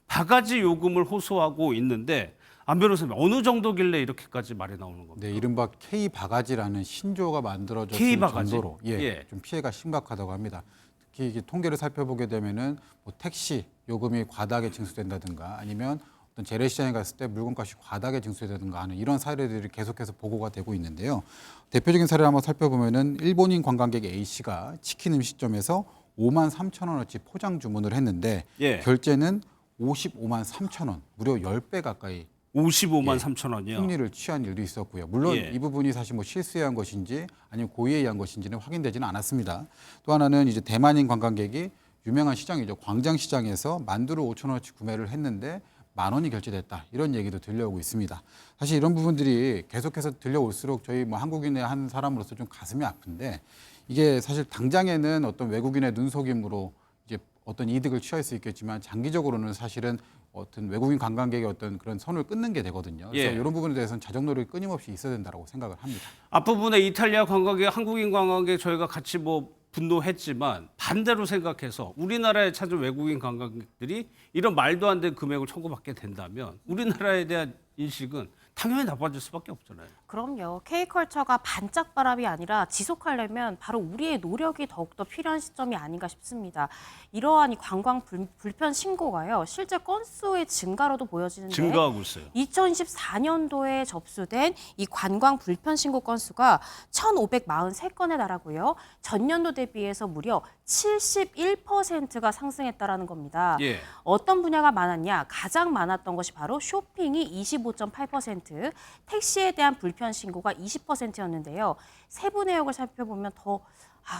바가지 요금을 호소하고 있는데 안 변호사님 어느 정도길래 이렇게까지 말이 나오는 겁니까? 네, 이른바 K 바가지라는 신조어가 만들어졌을 K 바가지? 정도로 예. 좀 피해가 심각하다고 합니다. 특히 이게 통계를 살펴보게 되면은 뭐 택시 요금이 과다하게 징수된다든가 아니면 어떤 재래시장에 갔을 때 물건값이 과다하게 징수된다든가 하는 이런 사례들이 계속해서 보고가 되고 있는데요. 대표적인 사례를 한번 살펴보면은 일본인 관광객 A 씨가 치킨 음식점에서 5만 3천 원어치 포장 주문을 했는데 예. 결제는 55만 3천 원, 무려 10배 가까이 55만 3천 원이요. 승리를 취한 일도 있었고요. 물론 예. 이 부분이 사실 뭐 실수에 한 것인지 아니면 고의에 의한 것인지는 확인되지는 않았습니다. 또 하나는 이제 대만인 관광객이 유명한 시장이죠. 광장시장에서 만두를 5천 원어치 구매를 했는데 10,000원이 결제됐다. 이런 얘기도 들려오고 있습니다. 사실 이런 부분들이 계속해서 들려올수록 저희 뭐 한국인의 한 사람으로서 좀 가슴이 아픈데 이게 사실 당장에는 어떤 외국인의 눈속임으로 이제 어떤 이득을 취할 수 있겠지만 장기적으로는 사실은 어떤 외국인 관광객의 어떤 그런 선을 끊는 게 되거든요. 그래서 예. 이런 부분에 대해서는 자정 노력이 끊임없이 있어야 된다고 생각을 합니다. 앞부분에 이탈리아 관광객, 한국인 관광객 저희가 같이 뭐 분노했지만 반대로 생각해서 우리나라에 찾은 외국인 관광객들이 이런 말도 안 되는 금액을 청구받게 된다면 우리나라에 대한 인식은 당연히 나빠질 수밖에 없잖아요. 그럼요. K컬처가 반짝바람이 아니라 지속하려면 바로 우리의 노력이 더욱더 필요한 시점이 아닌가 싶습니다. 이러한 이 관광 불편 신고가요. 실제 건수의 증가로도 보여지는데 증가하고 있어요. 2024년도에 접수된 이 관광 불편 신고 건수가 1,543건에 달하고요. 전년도 대비해서 무려 71%가 상승했다라는 겁니다. 예. 어떤 분야가 많았냐? 가장 많았던 것이 바로 쇼핑이 25.8%, 택시에 대한 불편 신고가 20%였는데요. 세부 내역을 살펴보면 더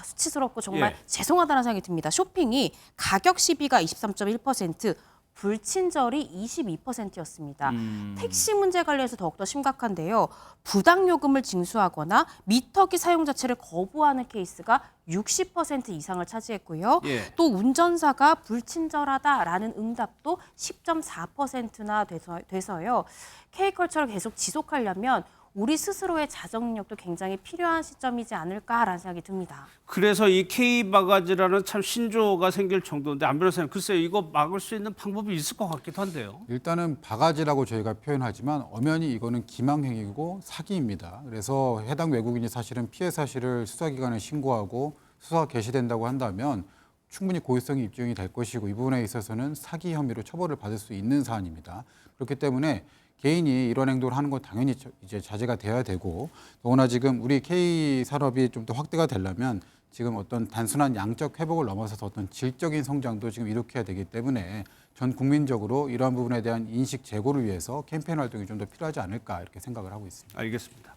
수치스럽고 정말 예. 죄송하다는 생각이 듭니다. 쇼핑이 가격 시비가 23.1%, 불친절이 22%였습니다. 택시 문제 관련해서 더욱더 심각한데요. 부당 요금을 징수하거나 미터기 사용 자체를 거부하는 케이스가 60% 이상을 차지했고요. 예. 또 운전사가 불친절하다라는 응답도 10.4%나 돼서요. K컬처를 계속 지속하려면 우리 스스로의 자정 능력도 굉장히 필요한 시점이지 않을까라는 생각이 듭니다. 그래서 이 K바가지라는 참 신조어가 생길 정도인데 안 변호사님 글쎄요 이거 막을 수 있는 방법이 있을 것 같기도 한데요. 일단은 바가지라고 저희가 표현하지만 엄연히 이거는 기망행위고 사기입니다. 그래서 해당 외국인이 사실은 피해 사실을 수사기관에 신고하고 수사가 개시된다고 한다면 충분히 고의성이 입증이 될 것이고 이 부분에 있어서는 사기 혐의로 처벌을 받을 수 있는 사안입니다. 그렇기 때문에 개인이 이런 행동을 하는 건 당연히 이제 자제가 돼야 되고 더구나 지금 우리 K 산업이 좀 더 확대가 되려면 지금 어떤 단순한 양적 회복을 넘어서서 어떤 질적인 성장도 지금 일으켜야 되기 때문에 전 국민적으로 이러한 부분에 대한 인식 제고를 위해서 캠페인 활동이 좀 더 필요하지 않을까 이렇게 생각을 하고 있습니다. 알겠습니다.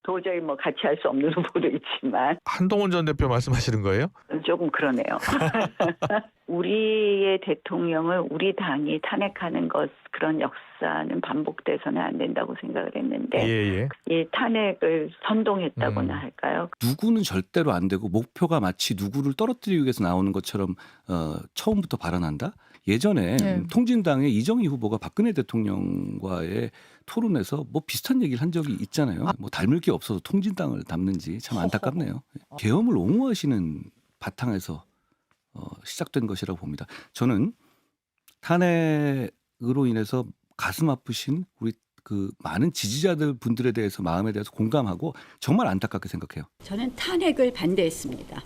도저히 뭐 같이 할 수 없는 후보도 있지만 한동훈 전 대표 말씀하시는 거예요? 조금 그러네요. 우리의 대통령을 우리 당이 탄핵하는 것 그런 역사는 반복돼서는 안 된다고 생각을 했는데 이 탄핵을 선동했다고나 할까요? 누구는 절대로 안 되고 목표가 마치 누구를 떨어뜨리기 위해서 나오는 것처럼 처음부터 발언한다. 예전에 통진당의 이정희 후보가 박근혜 대통령과의 토론에서 뭐 비슷한 얘기를 한 적이 있잖아요. 뭐 닮을 게 없어서 통진당을 닮는지 참 안타깝네요. 계엄을 옹호하시는 바탕에서 시작된 것이라고 봅니다. 저는 탄핵으로 인해서 가슴 아프신 우리 그 많은 지지자들 분들에 대해서 마음에 대해서 공감하고 정말 안타깝게 생각해요. 저는 탄핵을 반대했습니다.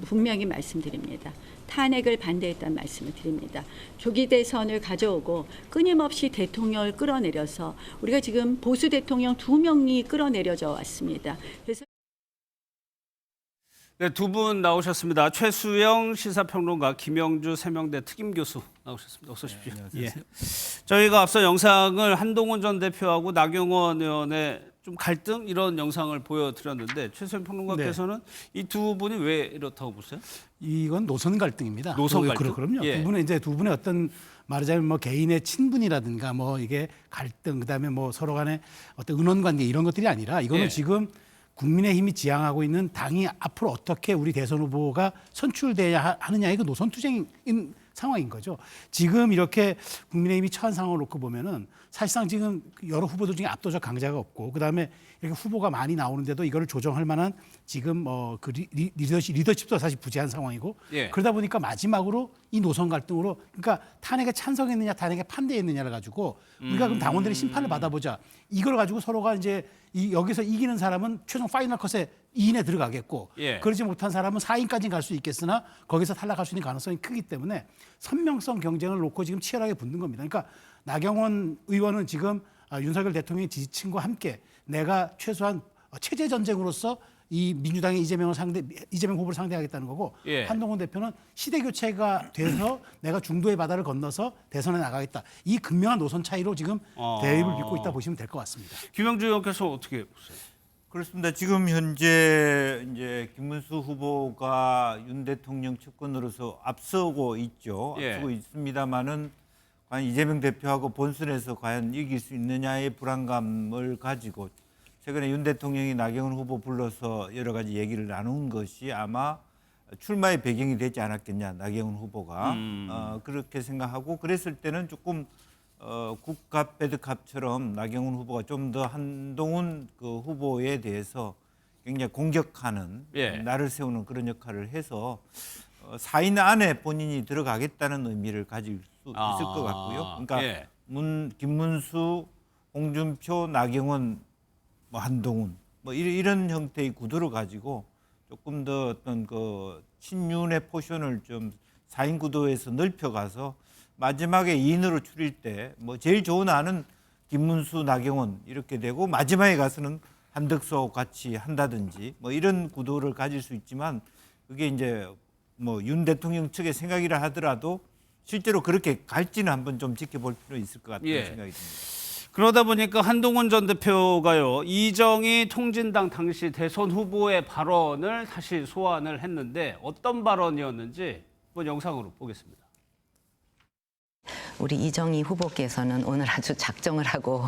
분명히 말씀드립니다. 탄핵을 반대했다는 말씀을 드립니다. 조기 대선을 가져오고 끊임없이 대통령을 끌어내려서 우리가 지금 보수 대통령 2명이 끌어내려져 왔습니다. 그래서 네, 두 분 나오셨습니다. 최수영 시사평론가, 김영주 세명대 특임교수 나오셨습니다. 어서 오십시오. 예. 저희가 앞서 영상을 한동훈 전 대표하고 나경원 의원의 좀 갈등 이런 영상을 보여드렸는데 최수영 평론가께서는 이 두 분이 왜 이렇다고 보세요? 이건 노선 갈등입니다. 노선 갈등? 그럼요. 두 분의 어떤 말하자면 뭐 개인의 친분이라든가 뭐 이게 갈등, 그다음에 뭐 서로 간의 어떤 은원관계 이런 것들이 아니라 이거는 지금 국민의힘이 지향하고 있는 당이 앞으로 어떻게 우리 대선 후보가 선출돼야 하느냐의 그 노선 투쟁인 상황인 거죠. 지금 이렇게 국민의힘이 처한 상황을 놓고 보면은 사실상 지금 여러 후보들 중에 압도적 강자가 없고 그다음에 이렇게 후보가 많이 나오는데도 이거를 조정할 만한 지금 그 리더십도 사실 부재한 상황이고 그러다 보니까 마지막으로 이 노선 갈등으로 그러니까 탄핵에 찬성했느냐 탄핵에 반대했느냐를 가지고 우리가 그럼 당원들의 심판을 받아보자 이걸 가지고 서로가 이제 여기서 이기는 사람은 최종 파이널 컷에 2인에 들어가겠고 그러지 못한 사람은 4인까지는 갈 수 있겠으나 거기서 탈락할 수 있는 가능성이 크기 때문에 선명성 경쟁을 놓고 지금 치열하게 붙는 겁니다. 그러니까 나경원 의원은 지금 윤석열 대통령의 지지층과 함께 내가 최소한 체제 전쟁으로서 이 민주당의 이재명 후보를 상대하겠다는 거고 한동훈 대표는 시대 교체가 돼서 내가 중도의 바다를 건너서 대선에 나가겠다. 이 극명한 노선 차이로 지금 대립을 빚고 있다 보시면 될 것 같습니다. 김영주 의원께서 어떻게 보세요? 그렇습니다. 지금 현재 이제 김문수 후보가 윤 대통령 측근으로서 앞서고 있죠. 앞서고 있습니다만은 과연 이재명 대표하고 본선에서 과연 이길 수 있느냐의 불안감을 가지고 최근에 윤 대통령이 나경원 후보 불러서 여러 가지 얘기를 나눈 것이 아마 출마의 배경이 되지 않았겠냐, 나경원 후보가. 그렇게 생각하고 그랬을 때는 조금 국값 배드값처럼 나경원 후보가 좀 더 한동훈 그 후보에 대해서 굉장히 공격하는 날을 세우는 그런 역할을 해서 4인 안에 본인이 들어가겠다는 의미를 가질 수 있을 것 같고요. 그러니까 김문수, 홍준표, 나경원, 뭐 한동훈 뭐 이런 형태의 구도를 가지고 조금 더 어떤 그 친윤의 포션을 좀 4인 구도에서 넓혀가서 마지막에 2인으로 추릴 때 뭐 제일 좋은 안은 김문수, 나경원 이렇게 되고 마지막에 가서는 한덕수 같이 한다든지 뭐 이런 구도를 가질 수 있지만 그게 이제 뭐 윤 대통령 측의 생각이라 하더라도 실제로 그렇게 갈지는 한번 좀 지켜볼 필요 있을 것 같다는 생각이 듭니다. 그러다 보니까 한동훈 전 대표가요, 이정희 통진당 당시 대선 후보의 발언을 다시 소환을 했는데 어떤 발언이었는지 한번 영상으로 보겠습니다. 우리 이정희 후보께서는 오늘 아주 작정을 하고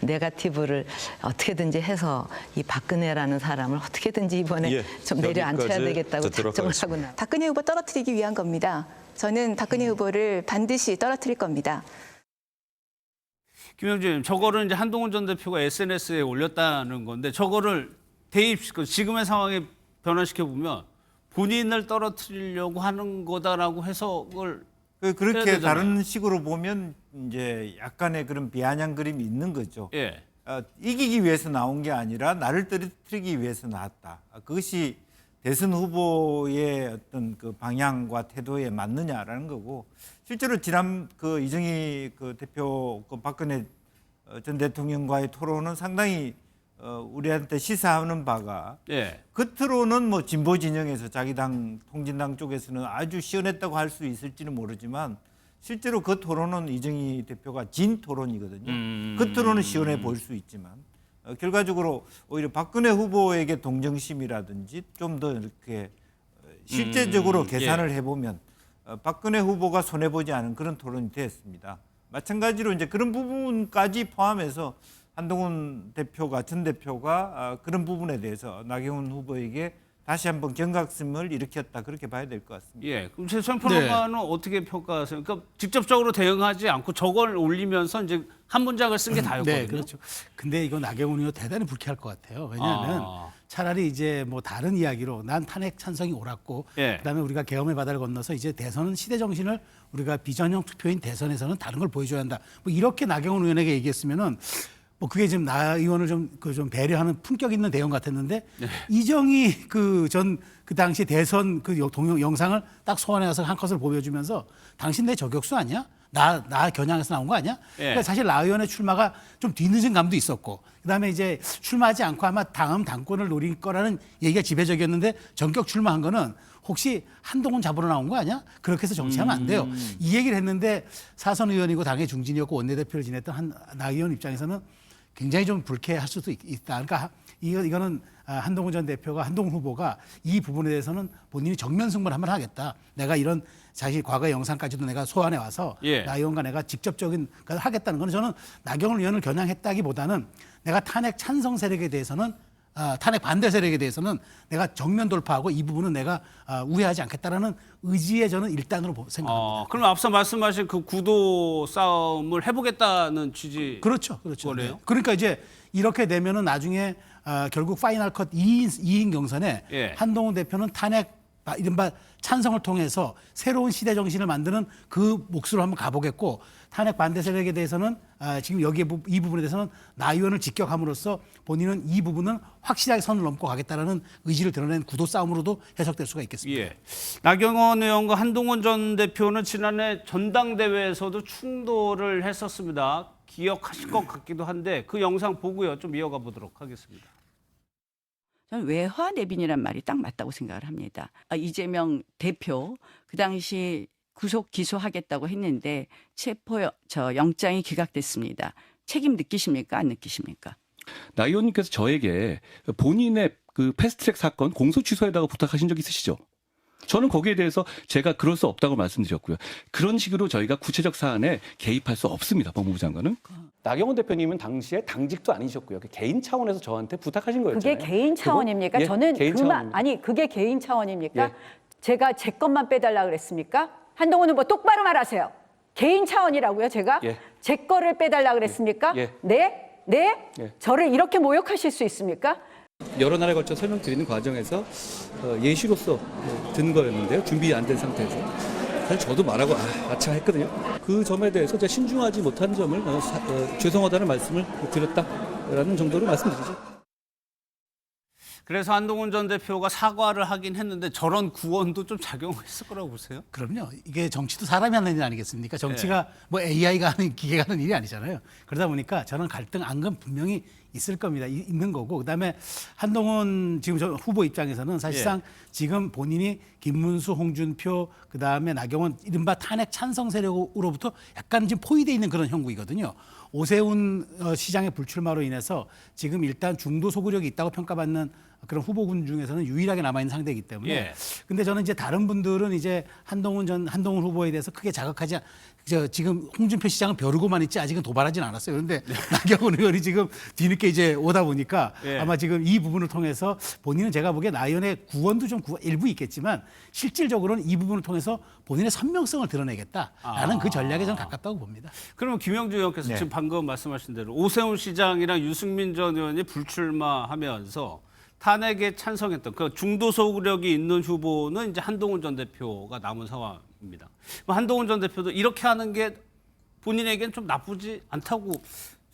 네거티브를 어떻게든지 해서 이 박근혜라는 사람을 어떻게든지 이번에 좀 내려앉혀야 되겠다고 작정을 하고 나. 박근혜 후보 떨어뜨리기 위한 겁니다. 저는 박근혜 후보를 반드시 떨어뜨릴 겁니다. 김영주 의원님, 저거를 이제 한동훈 전 대표가 SNS에 올렸다는 건데 저거를 지금의 상황에 변화시켜 보면 본인을 떨어뜨리려고 하는 거다라고 해석을 그렇게 다른 식으로 보면 이제 약간의 그런 비아냥 그림이 있는 거죠. 이기기 위해서 나온 게 아니라 나를 떨어뜨리기 위해서 나왔다. 그것이 대선 후보의 어떤 그 방향과 태도에 맞느냐라는 거고 실제로 지난 그 이정희 그 대표 그 박근혜 전 대통령과의 토론은 상당히 우리한테 시사하는 바가 겉으로는 뭐 진보 진영에서 자기 당 통진당 쪽에서는 아주 시원했다고 할 수 있을지는 모르지만 실제로 그 토론은 이정희 대표가 진 토론이거든요. 겉으로는 시원해 보일 수 있지만 결과적으로 오히려 박근혜 후보에게 동정심이라든지 좀 더 이렇게 실제적으로 계산을 해보면 박근혜 후보가 손해보지 않은 그런 토론이 됐습니다. 마찬가지로 이제 그런 부분까지 포함해서 한동훈 대표가 전 대표가 그런 부분에 대해서 나경원 후보에게 다시 한번 경각심을 일으켰다 그렇게 봐야 될 것 같습니다. 예, 그럼 최수영 평론가는 어떻게 평가하세요? 그러니까 직접적으로 대응하지 않고 저걸 올리면서 이제 한 문장을 쓴 게 다였거든요. 네, 그렇죠. 근데 이거 나경원 의원 대단히 불쾌할 것 같아요. 왜냐하면 차라리 이제 뭐 다른 이야기로 난 탄핵 찬성이 옳았고 그다음에 우리가 계엄의 바다를 건너서 이제 대선은 시대 정신을 우리가 비전형 투표인 대선에서는 다른 걸 보여줘야 한다. 뭐 이렇게 나경원 의원에게 얘기했으면은 뭐 그게 지금 나 의원을 좀 배려하는 품격 있는 대응 같았는데 이정희 그 당시 대선 그 영상을 딱 소환해 와서 한 컷을 보여주면서 당신 내 저격수 아니야? 나 겨냥해서 나온 거 아니야? 그러니까 사실 나 의원의 출마가 좀 뒤늦은 감도 있었고 그다음에 이제 출마하지 않고 아마 다음 당권을 노릴 거라는 얘기가 지배적이었는데 전격 출마한 거는 혹시 한동훈 잡으러 나온 거 아니야? 그렇게 해서 정치하면 안 돼요. 이 얘기를 했는데 사선 의원이고 당의 중진이었고 원내대표를 지냈던 나 의원 입장에서는 굉장히 좀 불쾌할 수도 있다. 그러니까 이거는 한동훈 전 대표가 한동훈 후보가 이 부분에 대해서는 본인이 정면 승부를 한번 하겠다. 내가 이런 사실 과거 영상까지도 내가 소환해 와서 나 의원과 내가 직접적인 걸 하겠다는 거는 저는 나경원 의원을 겨냥했다기보다는 내가 탄핵 찬성 세력에 대해서는 탄핵 반대 세력에 대해서는 내가 정면 돌파하고 이 부분은 내가 우회하지 않겠다라는 의지에 저는 일단으로 생각합니다. 그럼 앞서 말씀하신 그 구도 싸움을 해보겠다는 취지. 그렇죠. 네. 그러니까 이제 이렇게 되면은 나중에 결국 파이널 컷 2인 경선에 한동훈 대표는 탄핵 이른바 찬성을 통해서 새로운 시대 정신을 만드는 그 몫으로 한번 가보겠고 탄핵 반대 세력에 대해서는 지금 여기에 이 부분에 대해서는 나 의원을 직격함으로써 본인은 이 부분은 확실하게 선을 넘고 가겠다라는 의지를 드러낸 구도 싸움으로도 해석될 수가 있겠습니다. 나경원 의원과 한동훈 전 대표는 지난해 전당대회에서도 충돌을 했었습니다. 기억하실 것 같기도 한데 그 영상 보고요. 좀 이어가 보도록 하겠습니다. 저는 외화 내빈이란 말이 딱 맞다고 생각을 합니다. 이재명 대표 그 당시 구속 기소하겠다고 했는데 영장이 기각됐습니다. 책임 느끼십니까? 안 느끼십니까? 나 의원님께서 저에게 본인의 그 패스트트랙 사건 공소 취소에다가 부탁하신 적 있으시죠? 저는 거기에 대해서 제가 그럴 수 없다고 말씀드렸고요. 그런 식으로 저희가 구체적 사안에 개입할 수 없습니다. 법무부 장관은. 나경원 대표님은 당시에 당직도 아니셨고요. 개인 차원에서 저한테 부탁하신 거였잖아요. 그게 개인 차원입니까? 저는 그게 개인 차원입니까? 제가 제 것만 빼달라 그랬습니까? 한동훈 후보 똑바로 말하세요. 개인 차원이라고요, 제가? 제 거를 빼달라 그랬습니까? 네? 저를 이렇게 모욕하실 수 있습니까? 여러 날에 걸쳐 설명드리는 과정에서 예시로서 든 거였는데요. 준비 안 된 상태에서. 사실 저도 말하고 아차 했거든요. 그 점에 대해서 제가 신중하지 못한 점을 죄송하다는 말씀을 드렸다라는 정도로 말씀드리죠. 그래서 한동훈 전 대표가 사과를 하긴 했는데 저런 구원도 좀 작용했을 거라고 보세요? 그럼요. 이게 정치도 사람이 하는 일 아니겠습니까? 정치가 뭐 AI가 하는 기계가 하는 일이 아니잖아요. 그러다 보니까 저는 갈등 안건 분명히 있을 겁니다. 있는 거고 그다음에 한동훈 지금 저 후보 입장에서는 사실상 지금 본인이 김문수, 홍준표 그다음에 나경원 이른바 탄핵 찬성 세력으로부터 약간 지금 포위되어 있는 그런 형국이거든요. 오세훈 시장의 불출마로 인해서 지금 일단 중도 소구력이 있다고 평가받는 그런 후보군 중에서는 유일하게 남아있는 상대이기 때문에 근데 저는 이제 다른 분들은 이제 한동훈 후보에 대해서 크게 자극하지 지금 홍준표 시장은 벼르고만 있지 아직은 도발하진 않았어요. 그런데 나경원 의원이 지금 뒤늦게 이제 오다 보니까 아마 지금 이 부분을 통해서 본인은 제가 보기에 나 의원의 구원도 좀 일부 있겠지만 실질적으로는 이 부분을 통해서 본인의 선명성을 드러내겠다라는 그 전략에 저는 가깝다고 봅니다. 그러면 김영주 의원께서 지금 방금 말씀하신 대로 오세훈 시장이랑 유승민 전 의원이 불출마하면서 탄핵에 찬성했던 그 중도 소구력이 있는 후보는 이제 한동훈 전 대표가 남은 상황입니다. 한동훈 전 대표도 이렇게 하는 게 본인에겐 좀 나쁘지 않다고.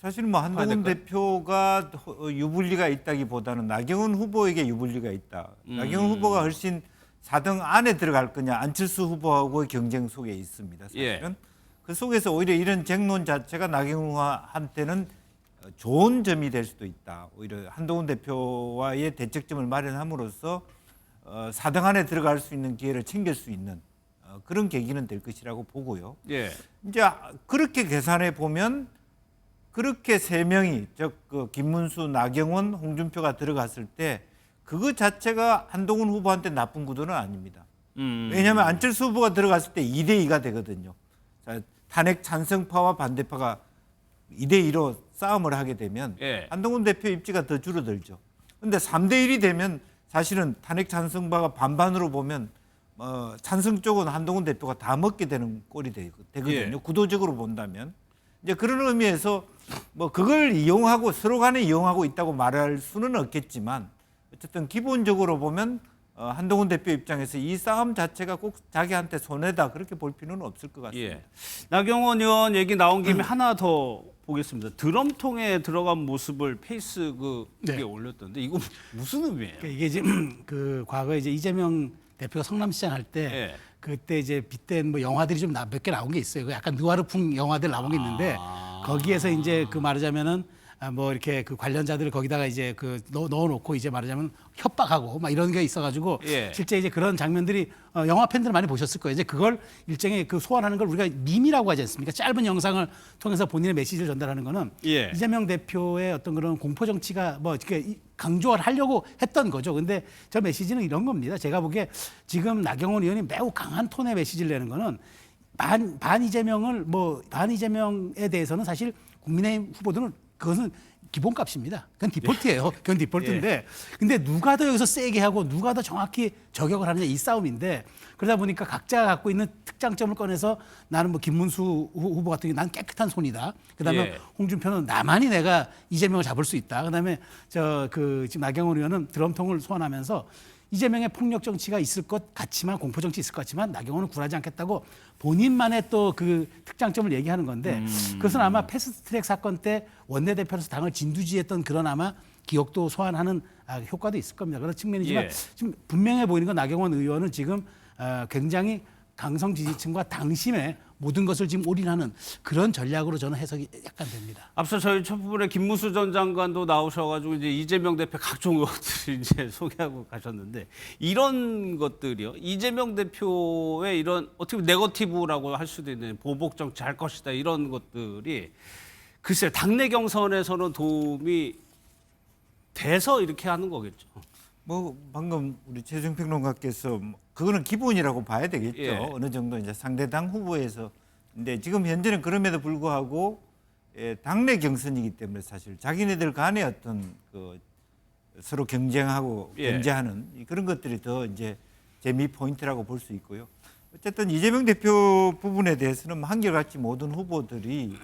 사실 뭐 한동훈 대표가 유불리가 있다기보다는 나경원 후보에게 유불리가 있다. 나경원 후보가 훨씬 4등 안에 들어갈 거냐 안철수 후보하고의 경쟁 속에 있습니다. 사실은 그 속에서 오히려 이런 쟁론 자체가 나경원한테는 좋은 점이 될 수도 있다. 오히려 한동훈 대표와의 대척점을 마련함으로써 4등 안에 들어갈 수 있는 기회를 챙길 수 있는 그런 계기는 될 것이라고 보고요. 이제 그렇게 계산해 보면 그렇게 세 명이 즉 김문수, 나경원, 홍준표가 들어갔을 때 그거 자체가 한동훈 후보한테 나쁜 구도는 아닙니다. 왜냐하면 안철수 후보가 들어갔을 때 2대2가 되거든요. 자, 탄핵 찬성파와 반대파가 2대2로 싸움을 하게 되면 한동훈 대표 입지가 더 줄어들죠. 그런데 3대1이 되면 사실은 탄핵 찬성파가 반반으로 보면 찬성 쪽은 한동훈 대표가 다 먹게 되는 꼴이 되거든요. 구도적으로 본다면. 이제 그런 의미에서 뭐 그걸 이용하고 서로 간에 이용하고 있다고 말할 수는 없겠지만 어쨌든 기본적으로 보면 한동훈 대표 입장에서 이 싸움 자체가 꼭 자기한테 손해다 그렇게 볼 필요는 없을 것 같습니다. 나경원 의원 얘기 나온 김에 하나 더 보겠습니다. 드럼통에 들어간 모습을 페이스북에 올렸던데 이거 무슨 의미예요? 그러니까 이게 지금 그 과거에 이제 이재명 대표가 성남시장 할 때 그때 이제 빗댄 뭐 영화들이 좀 몇 개 나온 게 있어요. 그 약간 누아르풍 영화들 나온 게 있는데 거기에서 이제 그 말하자면은 뭐 이렇게 그 관련자들을 거기다가 이제 그 넣어놓고 이제 말하자면 협박하고 막 이런 게 있어가지고 실제 이제 그런 장면들이 영화 팬들 많이 보셨을 거예요. 이제 그걸 일종의 그 소환하는 걸 우리가 밈이라고 하지 않습니까? 짧은 영상을 통해서 본인의 메시지를 전달하는 거는 이재명 대표의 어떤 그런 공포 정치가 뭐 이렇게 강조를 하려고 했던 거죠. 근데 저 메시지는 이런 겁니다. 제가 보기에 지금 나경원 의원이 매우 강한 톤의 메시지를 내는 거는 반 이재명에 대해서는 사실 국민의힘 후보들은 그것은 기본값입니다. 그건 디폴트예요. 그건 디폴트인데 근데 누가 더 여기서 세게 하고 누가 더 정확히 저격을 하느냐 이 싸움인데 그러다 보니까 각자가 갖고 있는 특장점을 꺼내서 나는 뭐 김문수 후보 같은 경우 난 깨끗한 손이다. 그다음에 홍준표는 나만이 내가 이재명을 잡을 수 있다. 그다음에 지금 나경원 의원은 드럼통을 소환하면서 이재명의 폭력 정치가 있을 것 같지만 공포 정치 있을 것 같지만 나경원은 굴하지 않겠다고 본인만의 또 그 특장점을 얘기하는 건데 그것은 아마 패스트트랙 사건 때 원내대표로서 당을 진두지했던 그런 아마 기억도 소환하는 효과도 있을 겁니다. 그런 측면이지만 지금 분명해 보이는 건 나경원 의원은 지금 굉장히 강성 지지층과 당심의 모든 것을 지금 올인하는 그런 전략으로 저는 해석이 약간 됩니다. 앞서 저희 첫 부분에 김문수 전 장관도 나오셔가지고 이제 이재명 대표 각종 의원들을 이제 소개하고 가셨는데 이런 것들이요. 이재명 대표의 이런 어떻게 보면 네거티브라고 할 수도 있는 보복 정치 할 것이다 이런 것들이 글쎄요 당내 경선에서는 도움이 돼서 이렇게 하는 거겠죠. 뭐 방금 우리 최종 평론가께서 그거는 기본이라고 봐야 되겠죠. 어느 정도 이제 상대당 후보에서. 근데 지금 현재는 그럼에도 불구하고 당내 경선이기 때문에 사실 자기네들 간의 어떤 그 서로 경쟁하고 견제하는 그런 것들이 더 이제 재미 포인트라고 볼 수 있고요. 어쨌든 이재명 대표 부분에 대해서는 한결같이 모든 후보들이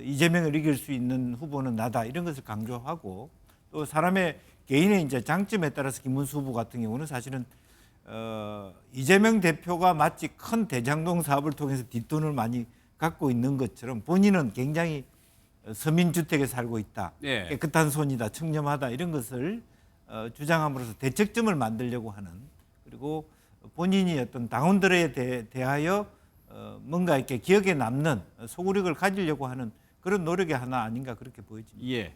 이재명을 이길 수 있는 후보는 나다 이런 것을 강조하고 또 사람의 개인의 이제 장점에 따라서 김문수 후보 같은 경우는 사실은 이재명 대표가 마치 큰 대장동 사업을 통해서 뒷돈을 많이 갖고 있는 것처럼 본인은 굉장히 서민주택에 살고 있다. 깨끗한 손이다. 청렴하다. 이런 것을 주장함으로써 대척점을 만들려고 하는 그리고 본인이 어떤 당원들에 대하여 뭔가 이렇게 기억에 남는 소구력을 가지려고 하는 그런 노력의 하나 아닌가 그렇게 보여집니다.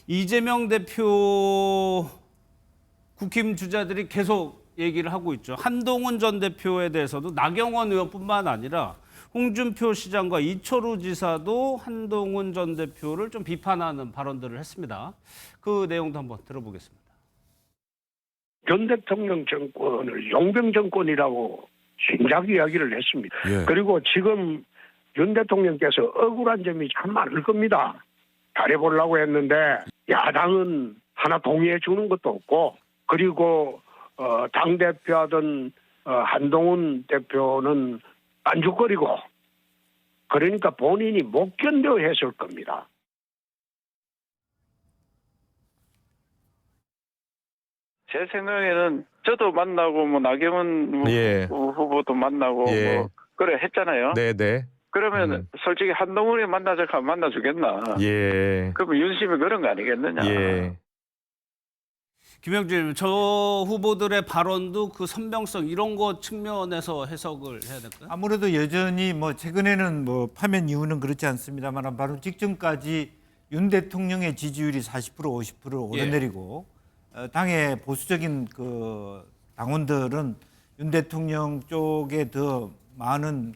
이재명 대표 국힘 주자들이 계속 얘기를 하고 있죠. 한동훈 전 대표에 대해서도 나경원 의원뿐만 아니라 홍준표 시장과 이철우 지사도 한동훈 전 대표를 좀 비판하는 발언들을 했습니다. 그 내용도 한번 들어보겠습니다. 윤 대통령 정권을 용병 정권이라고 진작 이야기를 했습니다. 그리고 지금 윤 대통령께서 억울한 점이 참 많을 겁니다. 잘해보려고 했는데 야당은 하나 동의해 주는 것도 없고 그리고 당대표하던 한동훈 대표는 안죽거리고 그러니까 본인이 못 견뎌 했을 겁니다. 제 생각에는 저도 만나고 뭐 나경원 후보도 만나고 뭐 그래 했잖아요. 네네. 그러면 솔직히 한동훈이 만나자고 하면 만나주겠나. 그러면 윤심이 그런 거 아니겠느냐. 김영진, 저 후보들의 발언도 그 선명성 이런 거 측면에서 해석을 해야 될까요? 아무래도 여전히 뭐 최근에는 뭐 파면 이유는 그렇지 않습니다만 바로 직전까지 윤 대통령의 지지율이 40% 50% 오르내리고 당의 보수적인 그 당원들은 윤 대통령 쪽에 더 많은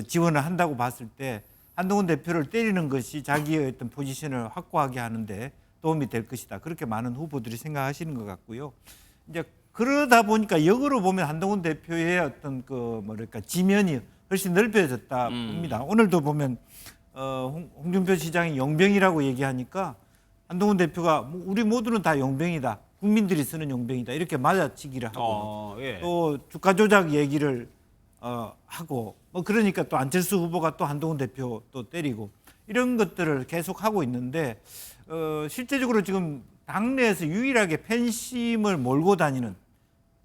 지원을 한다고 봤을 때 한동훈 대표를 때리는 것이 자기의 어떤 포지션을 확고하게 하는데 도움이 될 것이다. 그렇게 많은 후보들이 생각하시는 것 같고요. 이제 그러다 보니까 역으로 보면 한동훈 대표의 어떤 그 뭐랄까 지면이 훨씬 넓어졌다 봅니다. 오늘도 보면 홍준표 시장이 용병이라고 얘기하니까 한동훈 대표가 우리 모두는 다 용병이다. 국민들이 쓰는 용병이다. 이렇게 맞아치기를 하고 예. 또 주가 조작 얘기를 하고 뭐 그러니까 또 안철수 후보가 또 한동훈 대표 또 때리고 이런 것들을 계속 하고 있는데 실제적으로 지금 당내에서 유일하게 팬심을 몰고 다니는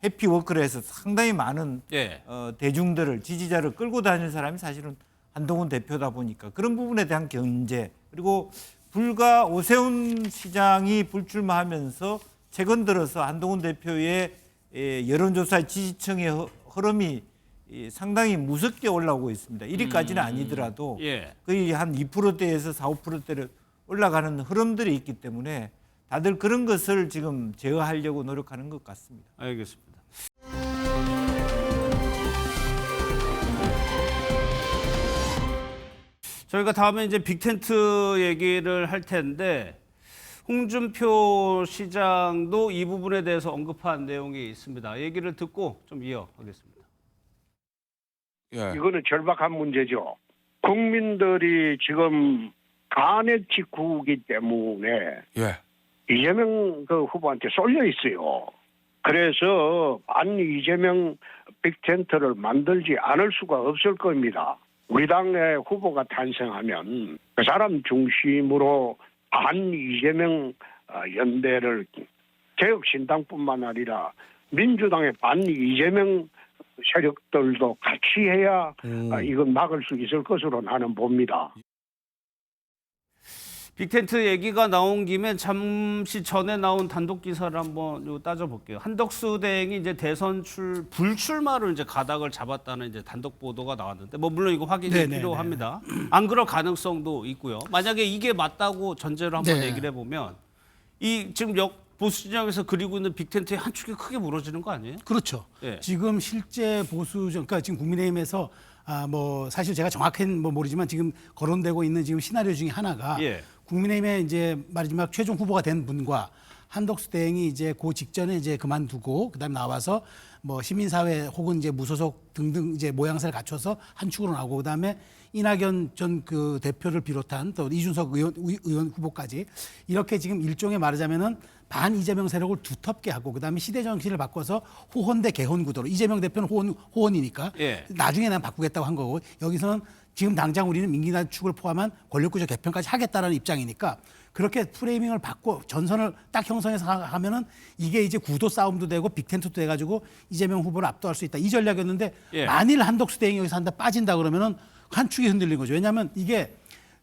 해피워크를 해서 상당히 많은 예. 대중들을 지지자를 끌고 다니는 사람이 사실은 한동훈 대표다 보니까 그런 부분에 대한 견제 그리고 불과 오세훈 시장이 불출마하면서 최근 들어서 한동훈 대표의 여론조사 지지층의 흐름이 상당히 무섭게 올라오고 있습니다. 1위까지는 아니더라도 예. 거의 한 2%대에서 4, 5%대를 올라가는 흐름들이 있기 때문에 다들 그런 것을 지금 제어하려고 노력하는 것 같습니다. 알겠습니다. 저희가 다음에 이제 빅텐트 얘기를 할 텐데 홍준표 시장도 이 부분에 대해서 언급한 내용이 있습니다. 얘기를 듣고 좀 이어가겠습니다. 이거는 절박한 문제죠. 국민들이 지금 간의 직후이기 때문에 이재명 그 후보한테 쏠려 있어요. 그래서 반 이재명 빅텐트를 만들지 않을 수가 없을 겁니다. 우리 당의 후보가 탄생하면 그 사람 중심으로 반 이재명 연대를 개혁신당뿐만 아니라 민주당의 반 이재명 세력들도 같이 해야 이건 막을 수 있을 것으로 나는 봅니다. 빅텐트 얘기가 나온 김에 잠시 전에 나온 단독 기사를 한번 따져볼게요. 한덕수 대행이 이제 대선 불출마를 이제 가닥을 잡았다는 이제 단독 보도가 나왔는데 뭐 물론 이거 확인이 필요합니다. 안 그럴 가능성도 있고요. 만약에 이게 맞다고 전제로 한번 얘기를 해보면 이 지금 보수 진영에서 그리고 있는 빅텐트의 한 축이 크게 무너지는 거 아니에요? 그렇죠. 지금 실제 그러니까 지금 국민의힘에서 뭐 사실 제가 정확히는 뭐 모르지만 지금 거론되고 있는 지금 시나리오 중에 하나가 국민의힘의 이제 마지막 최종 후보가 된 분과 한덕수 대행이 이제 그 직전에 이제 그만두고 그다음에 나와서 뭐 시민사회 혹은 이제 무소속 등등 이제 모양새를 갖춰서 한 축으로 나오고 그다음에 이낙연 전 그 대표를 비롯한 또 이준석 의원 후보까지 이렇게 지금 일종의 말하자면은 반 이재명 세력을 두텁게 하고 그다음에 시대 정신을 바꿔서 호혼 대 개혼 구도로 이재명 대표는 호혼이니까 나중에 난 바꾸겠다고 한 거고 여기서는 지금 당장 우리는 민기나 축을 포함한 권력구조 개편까지 하겠다라는 입장이니까 그렇게 프레이밍을 바꿔 전선을 딱 형성해서 하면은 이게 이제 구도 싸움도 되고 빅텐트도 돼가지고 이재명 후보를 압도할 수 있다 이 전략이었는데 만일 한덕수 대행이 여기서 한다 빠진다 그러면은 한 축이 흔들린 거죠. 왜냐하면 이게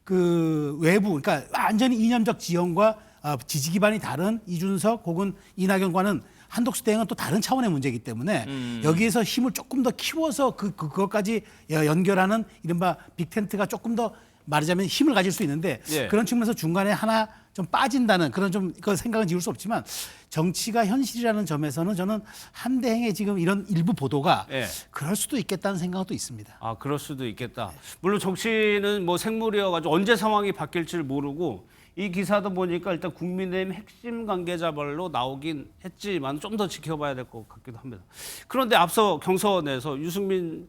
그 외부 그러니까 완전히 이념적 지형과 지지 기반이 다른 이준석 혹은 이낙연과는 한덕수 대행은 또 다른 차원의 문제이기 때문에 여기에서 힘을 조금 더 키워서 그것까지 연결하는 이른바 빅텐트가 조금 더 말하자면 힘을 가질 수 있는데 그런 측면에서 중간에 하나 좀 빠진다는 그런 좀 그 생각은 지울 수 없지만 정치가 현실이라는 점에서는 저는 한 대행의 지금 이런 일부 보도가 그럴 수도 있겠다는 생각은 또 있습니다. 아, 그럴 수도 있겠다. 물론 정치는 뭐 생물이어가지고 언제 상황이 바뀔지를 모르고 이 기사도 보니까 일단 국민의힘 핵심 관계자별로 나오긴 했지만 좀 더 지켜봐야 될 것 같기도 합니다. 그런데 앞서 경선에서 유승민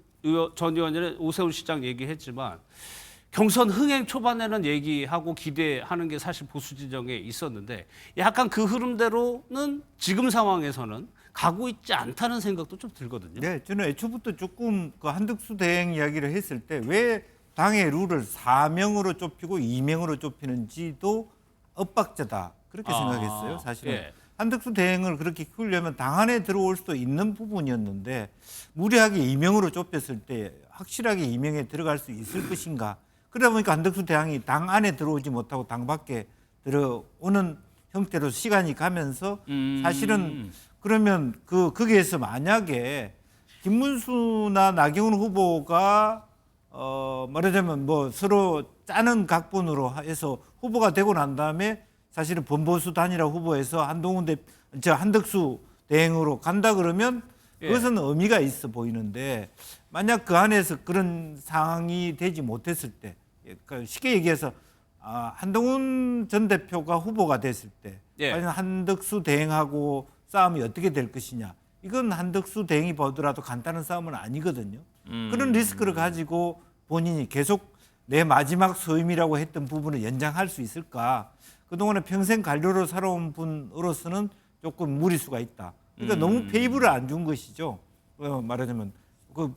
전 의원이 오세훈 시장 얘기했지만 경선 흥행 초반에는 얘기하고 기대하는 게 사실 보수 진영에 있었는데 약간 그 흐름대로는 지금 상황에서는 가고 있지 않다는 생각도 좀 들거든요. 네, 저는 애초부터 조금 그 한덕수 대행 이야기를 했을 때 왜 당의 룰을 4명으로 좁히고 2명으로 좁히는지도 엇박자다 그렇게 생각했어요. 사실은 한덕수 대행을 그렇게 키우려면 당 안에 들어올 수도 있는 부분이었는데 무리하게 2명으로 좁혔을 때 확실하게 2명에 들어갈 수 있을 것인가. 그러다 보니까 한덕수 대행이 당 안에 들어오지 못하고 당 밖에 들어오는 형태로 시간이 가면서 사실은 그러면 거기에서 만약에 김문수나 나경원 후보가 말하자면 뭐 서로 짜는 각본으로 해서 후보가 되고 난 다음에 사실은 범보수 단일화 후보에서 한덕수 대행으로 간다 그러면 그것은 의미가 있어 보이는데 만약 그 안에서 그런 상황이 되지 못했을 때 그러니까 쉽게 얘기해서 한동훈 전 대표가 후보가 됐을 때 과연 한덕수 대행하고 싸움이 어떻게 될 것이냐 이건 한덕수 대행이 보더라도 간단한 싸움은 아니거든요. 그런 리스크를 가지고 본인이 계속 내 마지막 소임이라고 했던 부분을 연장할 수 있을까? 그동안에 평생 관료로 살아온 분으로서는 조금 무리수가 있다. 그러니까 너무 페이브를 안 준 것이죠. 말하자면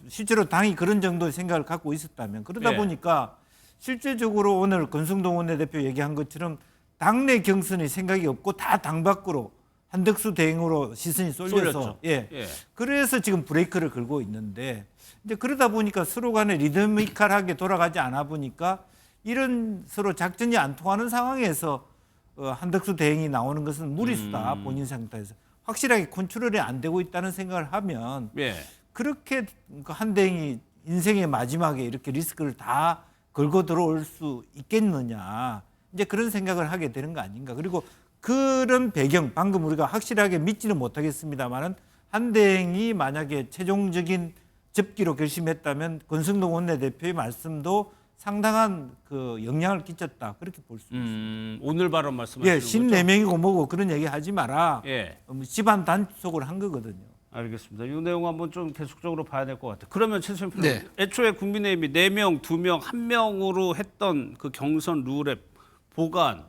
실제로 당이 그런 정도의 생각을 갖고 있었다면 그러다 보니까 실제적으로 오늘 권성동 원내대표 얘기한 것처럼 당내 경선의 생각이 없고 다 당 밖으로 한덕수 대행으로 시선이 쏠려서 그래서 지금 브레이크를 걸고 있는데 이제 그러다 보니까 서로 간에 리드미컬하게 돌아가지 않아 보니까 이런 서로 작전이 안 통하는 상황에서 한덕수 대행이 나오는 것은 무리수다. 본인 상태에서 확실하게 컨트롤이 안 되고 있다는 생각을 하면 그렇게 한 대행이 인생의 마지막에 이렇게 리스크를 다 걸고 들어올 수 있겠느냐. 이제 그런 생각을 하게 되는 거 아닌가. 그리고 그런 배경, 방금 우리가 확실하게 믿지는 못하겠습니다만은 한 대행이 만약에 최종적인 접기로 결심했다면 권성동 원내대표의 말씀도 상당한 그 영향을 끼쳤다. 그렇게 볼 수 있습니다. 오늘 발언 말씀하시는 거죠? 14명이고 뭐고 그런 얘기 하지 마라. 집안 단속을 한 거거든요. 알겠습니다. 이 내용 한번 좀 계속적으로 봐야 될 것 같아요. 그러면 최수영 평론가, 애초에 국민의힘이 4명, 2명, 1명으로 했던 그 경선 룰의 보관,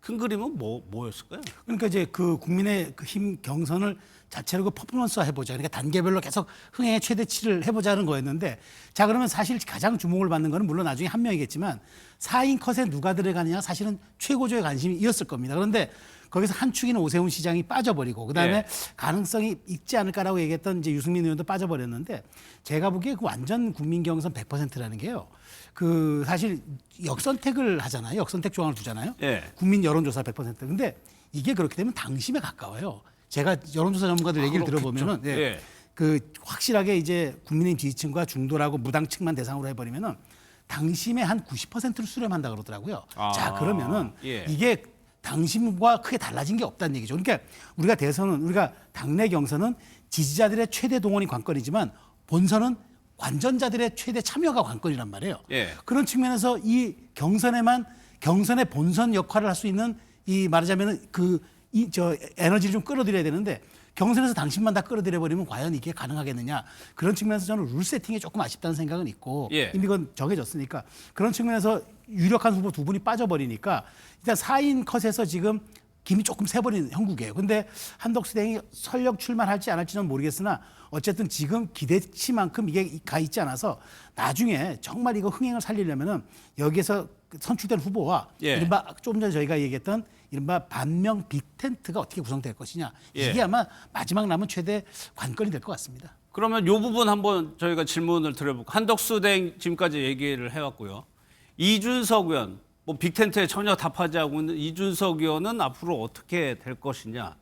큰 그림은 뭐였을까요? 그러니까 이제 그 국민의힘 경선을 자체로 그 퍼포먼스화 해보자. 그러니까 단계별로 계속 흥행의 최대치를 해보자는 거였는데, 자 그러면 사실 가장 주목을 받는 거는 물론 나중에 한 명이겠지만 4인 컷에 누가 들어가느냐 사실은 최고조의 관심이었을 겁니다. 그런데 거기서 한 축인 오세훈 시장이 빠져버리고 그다음에 가능성이 있지 않을까라고 얘기했던 이제 유승민 의원도 빠져버렸는데, 제가 보기에 그 완전 국민 경선 100%라는 게요. 그 사실 역선택을 하잖아요. 역선택 조항을 두잖아요. 국민 여론조사 100%. 근데 이게 그렇게 되면 당심에 가까워요. 제가 여론조사 전문가들 얘기를 들어보면은 그 확실하게 이제 국민의힘 지지층과 중도라고 무당층만 대상으로 해버리면은 당심의 한 90%를 수렴한다 그러더라고요. 자 그러면은 이게 당심과 크게 달라진 게 없다는 얘기죠. 그러니까 우리가 대선은, 우리가 당내 경선은 지지자들의 최대 동원이 관건이지만 본선은 관전자들의 최대 참여가 관건이란 말이에요. 그런 측면에서 이 경선의 본선 역할을 할 수 있는 이 말하자면은 에너지를 좀 끌어들여야 되는데 경선에서 당신만 다 끌어들여 버리면 과연 이게 가능하겠느냐. 그런 측면에서 저는 룰 세팅이 조금 아쉽다는 생각은 있고 이미 그건 정해졌으니까 그런 측면에서 유력한 후보 두 분이 빠져버리니까 일단 4인 컷에서 지금 김이 조금 새버린 형국이에요. 근데 한덕수 대행이 설령 출마할지 안 할지는 모르겠으나 어쨌든 지금 기대치만큼 이게 가 있지 않아서 나중에 정말 이거 흥행을 살리려면은 여기에서 선출된 후보와 이른바 좀 전에 저희가 얘기했던 이른바 반명 빅텐트가 어떻게 구성될 것이냐. 이게 아마 마지막 남은 최대 관건이 될 것 같습니다. 그러면 이 부분 한번 저희가 질문을 드려볼까요? 한덕수 대행 지금까지 얘기를 해왔고요. 이준석 의원, 뭐 빅텐트에 전혀 답하지 않고 있는 이준석 의원은 앞으로 어떻게 될 것이냐.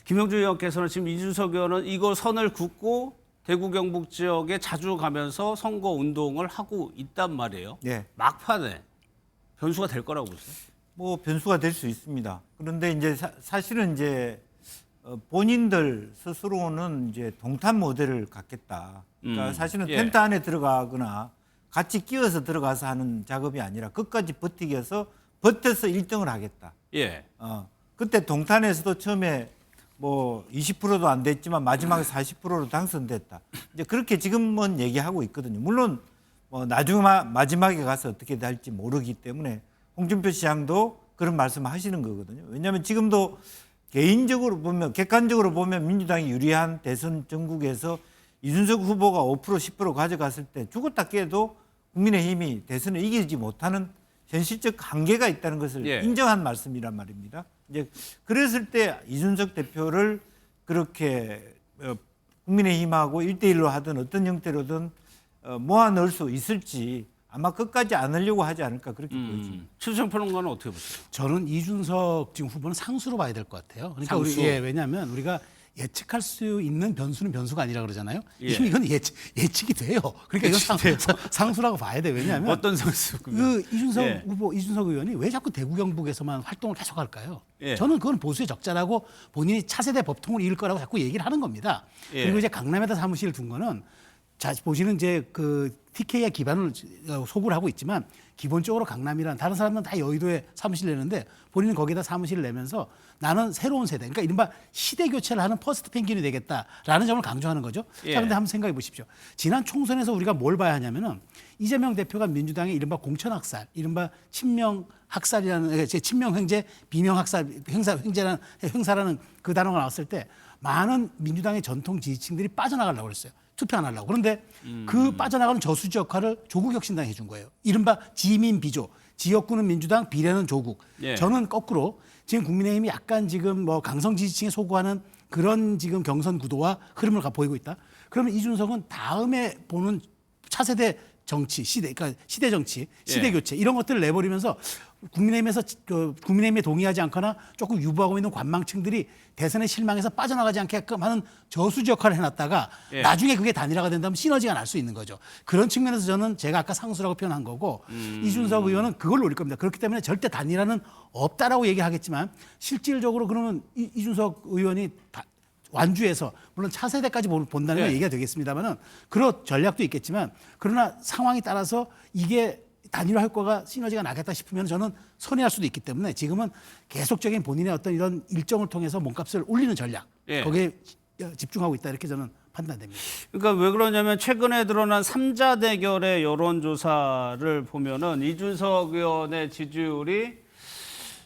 김영주 의원께서는 지금 이준석 의원은 이거 선을 긋고 대구 경북 지역에 자주 가면서 선거 운동을 하고 있단 말이에요. 막판에 변수가 될 거라고 보세요? 뭐 변수가 될 수 있습니다. 그런데 이제 사실은 이제 본인들 스스로는 이제 동탄 모델을 갖겠다. 그러니까 사실은 텐트 안에 들어가거나 같이 끼어서 들어가서 하는 작업이 아니라 끝까지 버티기해서 버텨서 1등을 하겠다. 그때 동탄에서도 처음에 뭐 20%도 안 됐지만 마지막에 40%로 당선됐다. 이제 그렇게 지금은 얘기하고 있거든요. 물론 뭐 나중에 마지막에 가서 어떻게 될지 모르기 때문에 홍준표 시장도 그런 말씀을 하시는 거거든요. 왜냐하면 지금도 개인적으로 보면, 객관적으로 보면 민주당이 유리한 대선 전국에서 이준석 후보가 5% 10% 가져갔을 때 죽었다 깨도 국민의힘이 대선을 이기지 못하는 현실적 한계가 있다는 것을 인정한 말씀이란 말입니다. 이제 그랬을 때 이준석 대표를 그렇게 국민의힘하고 1대1로 하든 어떤 형태로든 모아 넣을 수 있을지 아마 끝까지 안 하려고 하지 않을까 그렇게 보여집니다. 최수영 평론가는 어떻게 보세요? 저는 이준석 지금 후보는 상수로 봐야 될 것 같아요. 그러니까 상수. 왜냐하면 우리가 예측할 수 있는 변수는 변수가 아니라 그러잖아요. 이건 예측이 돼요. 그러니까 이건 상수라고 봐야 돼. 왜냐하면 어떤 상수? 그 이준석 후보, 이준석 의원이 왜 자꾸 대구 경북에서만 활동을 계속할까요? 저는 그건 보수의 적자라고 본인이 차세대 법통을 이을 거라고 자꾸 얘기를 하는 겁니다. 그리고 이제 강남에다 사무실을 둔 거는 자, 보시는 이제 그 TK에 기반을 소구를 하고 있지만 기본적으로 강남이란 다른 사람은 다 여의도에 사무실 내는데 본인은 거기다 사무실을 내면서 나는 새로운 세대, 그러니까 이른바 시대 교체를 하는 퍼스트 펭귄이 되겠다라는 점을 강조하는 거죠. 예. 자, 그런데 한번 생각해 보십시오. 지난 총선에서 우리가 뭘 봐야 하냐면은 이재명 대표가 민주당의 이른바 공천학살, 이른바 친명학살이라는 친명횡재, 비명학살, 행사라는 그 단어가 나왔을 때 많은 민주당의 전통 지지층들이 빠져나가려고 그랬어요. 투표 안 하려고. 그런데 그 빠져나가는 저수지 역할을 조국혁신당이 해준 거예요. 이른바 지민 비조, 지역구는 민주당, 비례는 조국. 예. 저는 거꾸로 지금 국민의힘이 약간 지금 뭐 강성 지지층에 소구하는 그런 지금 경선 구도와 흐름을 보이고 있다. 그러면 이준석은 다음에 보는 차세대 정치, 시대, 그러니까 시대 정치, 시대 교체 이런 것들을 내버리면서 국민의힘에서 국민의힘에 동의하지 않거나 조금 유보하고 있는 관망층들이 대선에 실망해서 빠져나가지 않게끔 하는 저수지 역할을 해놨다가 나중에 그게 단일화가 된다면 시너지가 날 수 있는 거죠. 그런 측면에서 저는 제가 아까 상수라고 표현한 거고 이준석 의원은 그걸 노릴 겁니다. 그렇기 때문에 절대 단일화는 없다라고 얘기하겠지만 실질적으로 그러면 이준석 의원이 완주해서 물론 차세대까지 본다는 건 얘기가 되겠습니다만은 그런 전략도 있겠지만 그러나 상황에 따라서 이게 단일화 효과가 시너지가 나겠다 싶으면 저는 선회할 수도 있기 때문에 지금은 계속적인 본인의 어떤 이런 일정을 통해서 몸값을 올리는 전략 거기에 집중하고 있다 이렇게 저는 판단됩니다. 그러니까 왜 그러냐면 최근에 드러난 3자 대결의 여론조사를 보면은 이준석 의원의 지지율이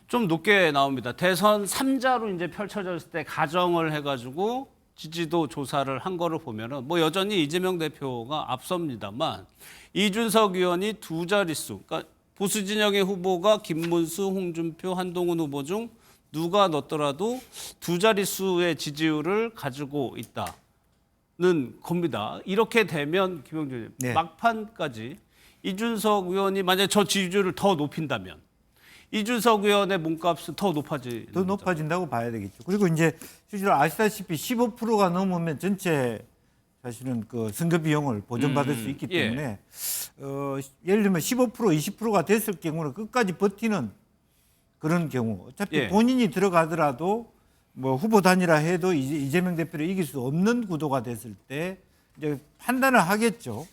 좀 높게 나옵니다. 대선 3자로 이제 펼쳐졌을 때 가정을 해가지고 지지도 조사를 한 거를 보면은 뭐 여전히 이재명 대표가 앞섭니다만 이준석 의원이 두 자릿수, 그러니까 보수 진영의 후보가 김문수, 홍준표, 한동훈 후보 중 누가 넣더라도 두 자릿수의 지지율을 가지고 있다는 겁니다. 이렇게 되면 김영준 막판까지 이준석 의원이 만약에 저 지지율을 더 높인다면 이준석 의원의 몸값은 더 높아진다고 봐야 되겠죠. 그리고 이제 실제로 아시다시피 15%가 넘으면 전체 사실은 그 선거 비용을 보전받을 수 있기 때문에 예를 들면 15% 20%가 됐을 경우는 끝까지 버티는 그런 경우 어차피 본인이 들어가더라도 뭐 후보 단일화 해도 이재명 대표를 이길 수 없는 구도가 됐을 때 이제 판단을 하겠죠.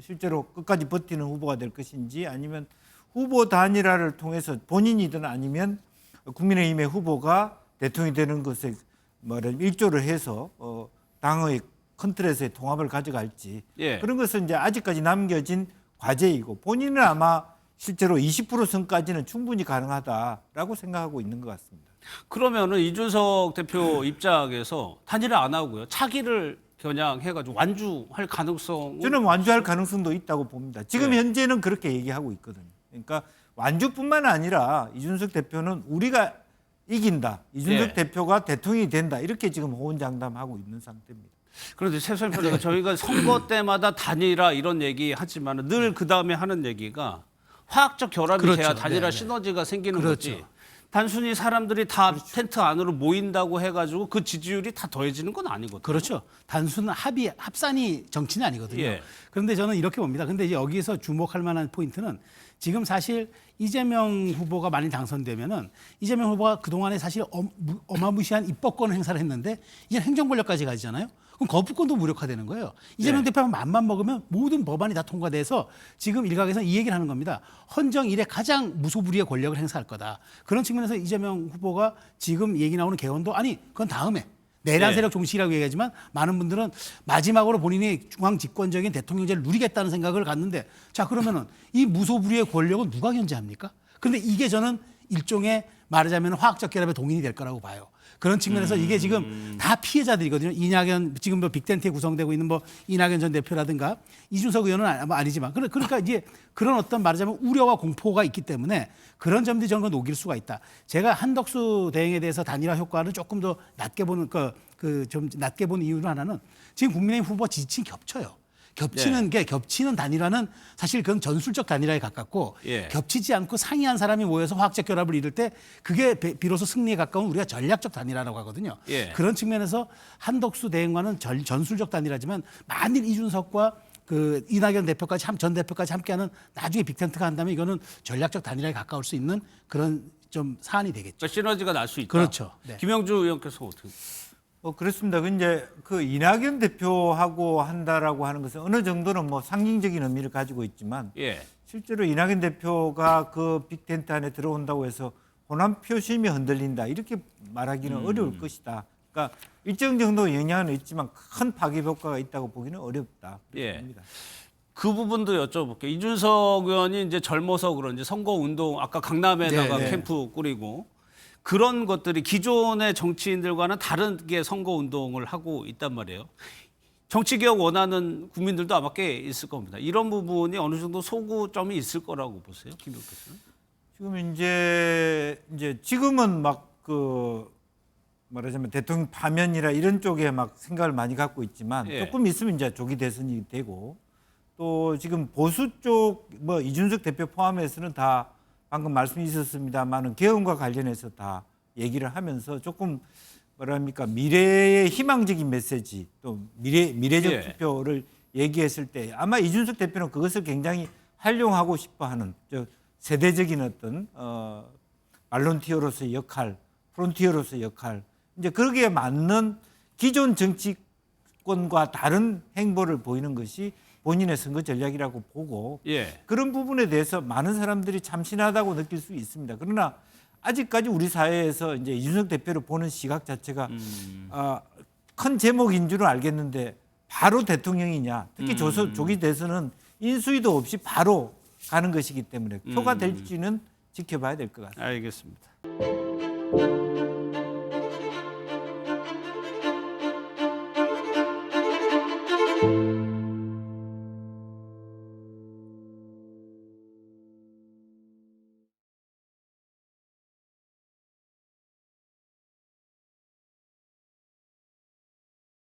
실제로 끝까지 버티는 후보가 될 것인지 아니면 후보 단일화를 통해서 본인이든 아니면 국민의힘의 후보가 대통령이 되는 것에 일조를 해서 당의 큰 틀에서의 통합을 가져갈지 그런 것은 이제 아직까지 남겨진 과제이고 본인은 아마 실제로 20% 선까지는 충분히 가능하다라고 생각하고 있는 것 같습니다. 그러면은 이준석 대표 입장에서 단일화 안 하고요. 차기를 겨냥해가지고 완주할 가능성? 저는 완주할 가능성도 있다고 봅니다. 지금 현재는 그렇게 얘기하고 있거든요. 그러니까 완주뿐만 아니라 이준석 대표는 우리가 이긴다. 이준석 대표가 대통령이 된다. 이렇게 지금 호언장담하고 있는 상태입니다. 그런데 최소한 저희가 선거 때마다 단일화 이런 얘기 하지만 늘 그 다음에 하는 얘기가 화학적 결합이 돼야 단일화 시너지가 생기는 거지. 단순히 사람들이 다 텐트 안으로 모인다고 해가지고 그 지지율이 다 더해지는 건 아니거든요. 그렇죠. 단순 합산이 정치는 아니거든요. 그런데 저는 이렇게 봅니다. 근데 이제 여기서 주목할 만한 포인트는 지금 사실 이재명 후보가 많이 당선되면은 이재명 후보가 그동안에 사실 어마무시한 입법권 행사를 했는데 이제 행정 권력까지 가지잖아요. 그럼 거부권도 무력화되는 거예요. 이재명 대표가 맘만 먹으면 모든 법안이 다 통과돼서 지금 일각에서 이 얘기를 하는 겁니다. 헌정 이래 가장 무소불위의 권력을 행사할 거다. 그런 측면에서 이재명 후보가 지금 얘기 나오는 개헌도 아니 그건 다음에 내란 세력 종식이라고 얘기하지만 많은 분들은 마지막으로 본인이 중앙 집권적인 대통령제를 누리겠다는 생각을 갖는데 자 그러면은 이 무소불위의 권력은 누가 견제합니까? 그런데 이게 저는 일종의 말하자면 화학적 결합의 동인이 될 거라고 봐요. 그런 측면에서 이게 지금 다 피해자들이거든요. 이낙연 지금 뭐 빅텐트에 구성되고 있는 뭐 이낙연 전 대표라든가 이준석 의원은 아니지만 그러니까 이제 그런 어떤 말하자면 우려와 공포가 있기 때문에 그런 점들이 저는 녹일 수가 있다. 제가 한덕수 대행에 대해서 단일화 효과를 조금 더 낮게 보는 좀 낮게 본 이유는 하나는 지금 국민의힘 후보 지지층이 겹쳐요. 겹치는 단일화는 사실 그건 전술적 단일화에 가깝고 겹치지 않고 상이한 사람이 모여서 화학적 결합을 이룰 때 그게 비로소 승리에 가까운 우리가 전략적 단일화라고 하거든요. 그런 측면에서 한덕수 대행과는 전술적 단일화지만 만일 이준석과 그 이낙연 대표까지 전 대표까지 함께하는 나중에 빅텐트가 한다면 이거는 전략적 단일화에 가까울 수 있는 그런 좀 사안이 되겠죠. 그러니까 시너지가 날 수 있다. 그렇죠. 김영주 의원께서 어떻게? 그렇습니다. 이제 그 이낙연 대표하고 한다라고 하는 것은 어느 정도는 뭐 상징적인 의미를 가지고 있지만 실제로 이낙연 대표가 그 빅텐트 안에 들어온다고 해서 호남 표심이 흔들린다 이렇게 말하기는 어려울 것이다. 그러니까 일정 정도 영향은 있지만 큰 파괴 효과가 있다고 보기는 어렵다. 봅니다. 그 부분도 여쭤볼게요. 이준석 의원이 이제 젊어서 그런지 선거 운동 아까 강남에다가 캠프 꾸리고 그런 것들이 기존의 정치인들과는 다르게 선거 운동을 하고 있단 말이에요. 정치개혁 원하는 국민들도 아마 꽤 있을 겁니다. 이런 부분이 어느 정도 소구점이 있을 거라고 보세요, 김 의원께서는? 지금 이제 지금은 막 그 말하자면 대통령 파면이라 이런 쪽에 막 생각을 많이 갖고 있지만 조금 있으면 이제 조기 대선이 되고 또 지금 보수 쪽 뭐 이준석 대표 포함해서는 다 방금 말씀이 있었습니다만은 개헌과 관련해서 다 얘기를 하면서 조금 뭐랍니까 미래의 희망적인 메시지 또 미래적 투표를 얘기했을 때 아마 이준석 대표는 그것을 굉장히 활용하고 싶어하는 세대적인 어떤 말론티어로서의 역할, 프론티어로서의 역할 이제 거기에 맞는 기존 정치권과 다른 행보를 보이는 것이 본인의 선거 전략이라고 보고 그런 부분에 대해서 많은 사람들이 참신하다고 느낄 수 있습니다. 그러나 아직까지 우리 사회에서 이제 이준석 대표를 보는 시각 자체가 큰 제목인 줄은 알겠는데 바로 대통령이냐 특히 조기 대선은 인수위도 없이 바로 가는 것이기 때문에 표가 될지는 지켜봐야 될 것 같습니다. 알겠습니다.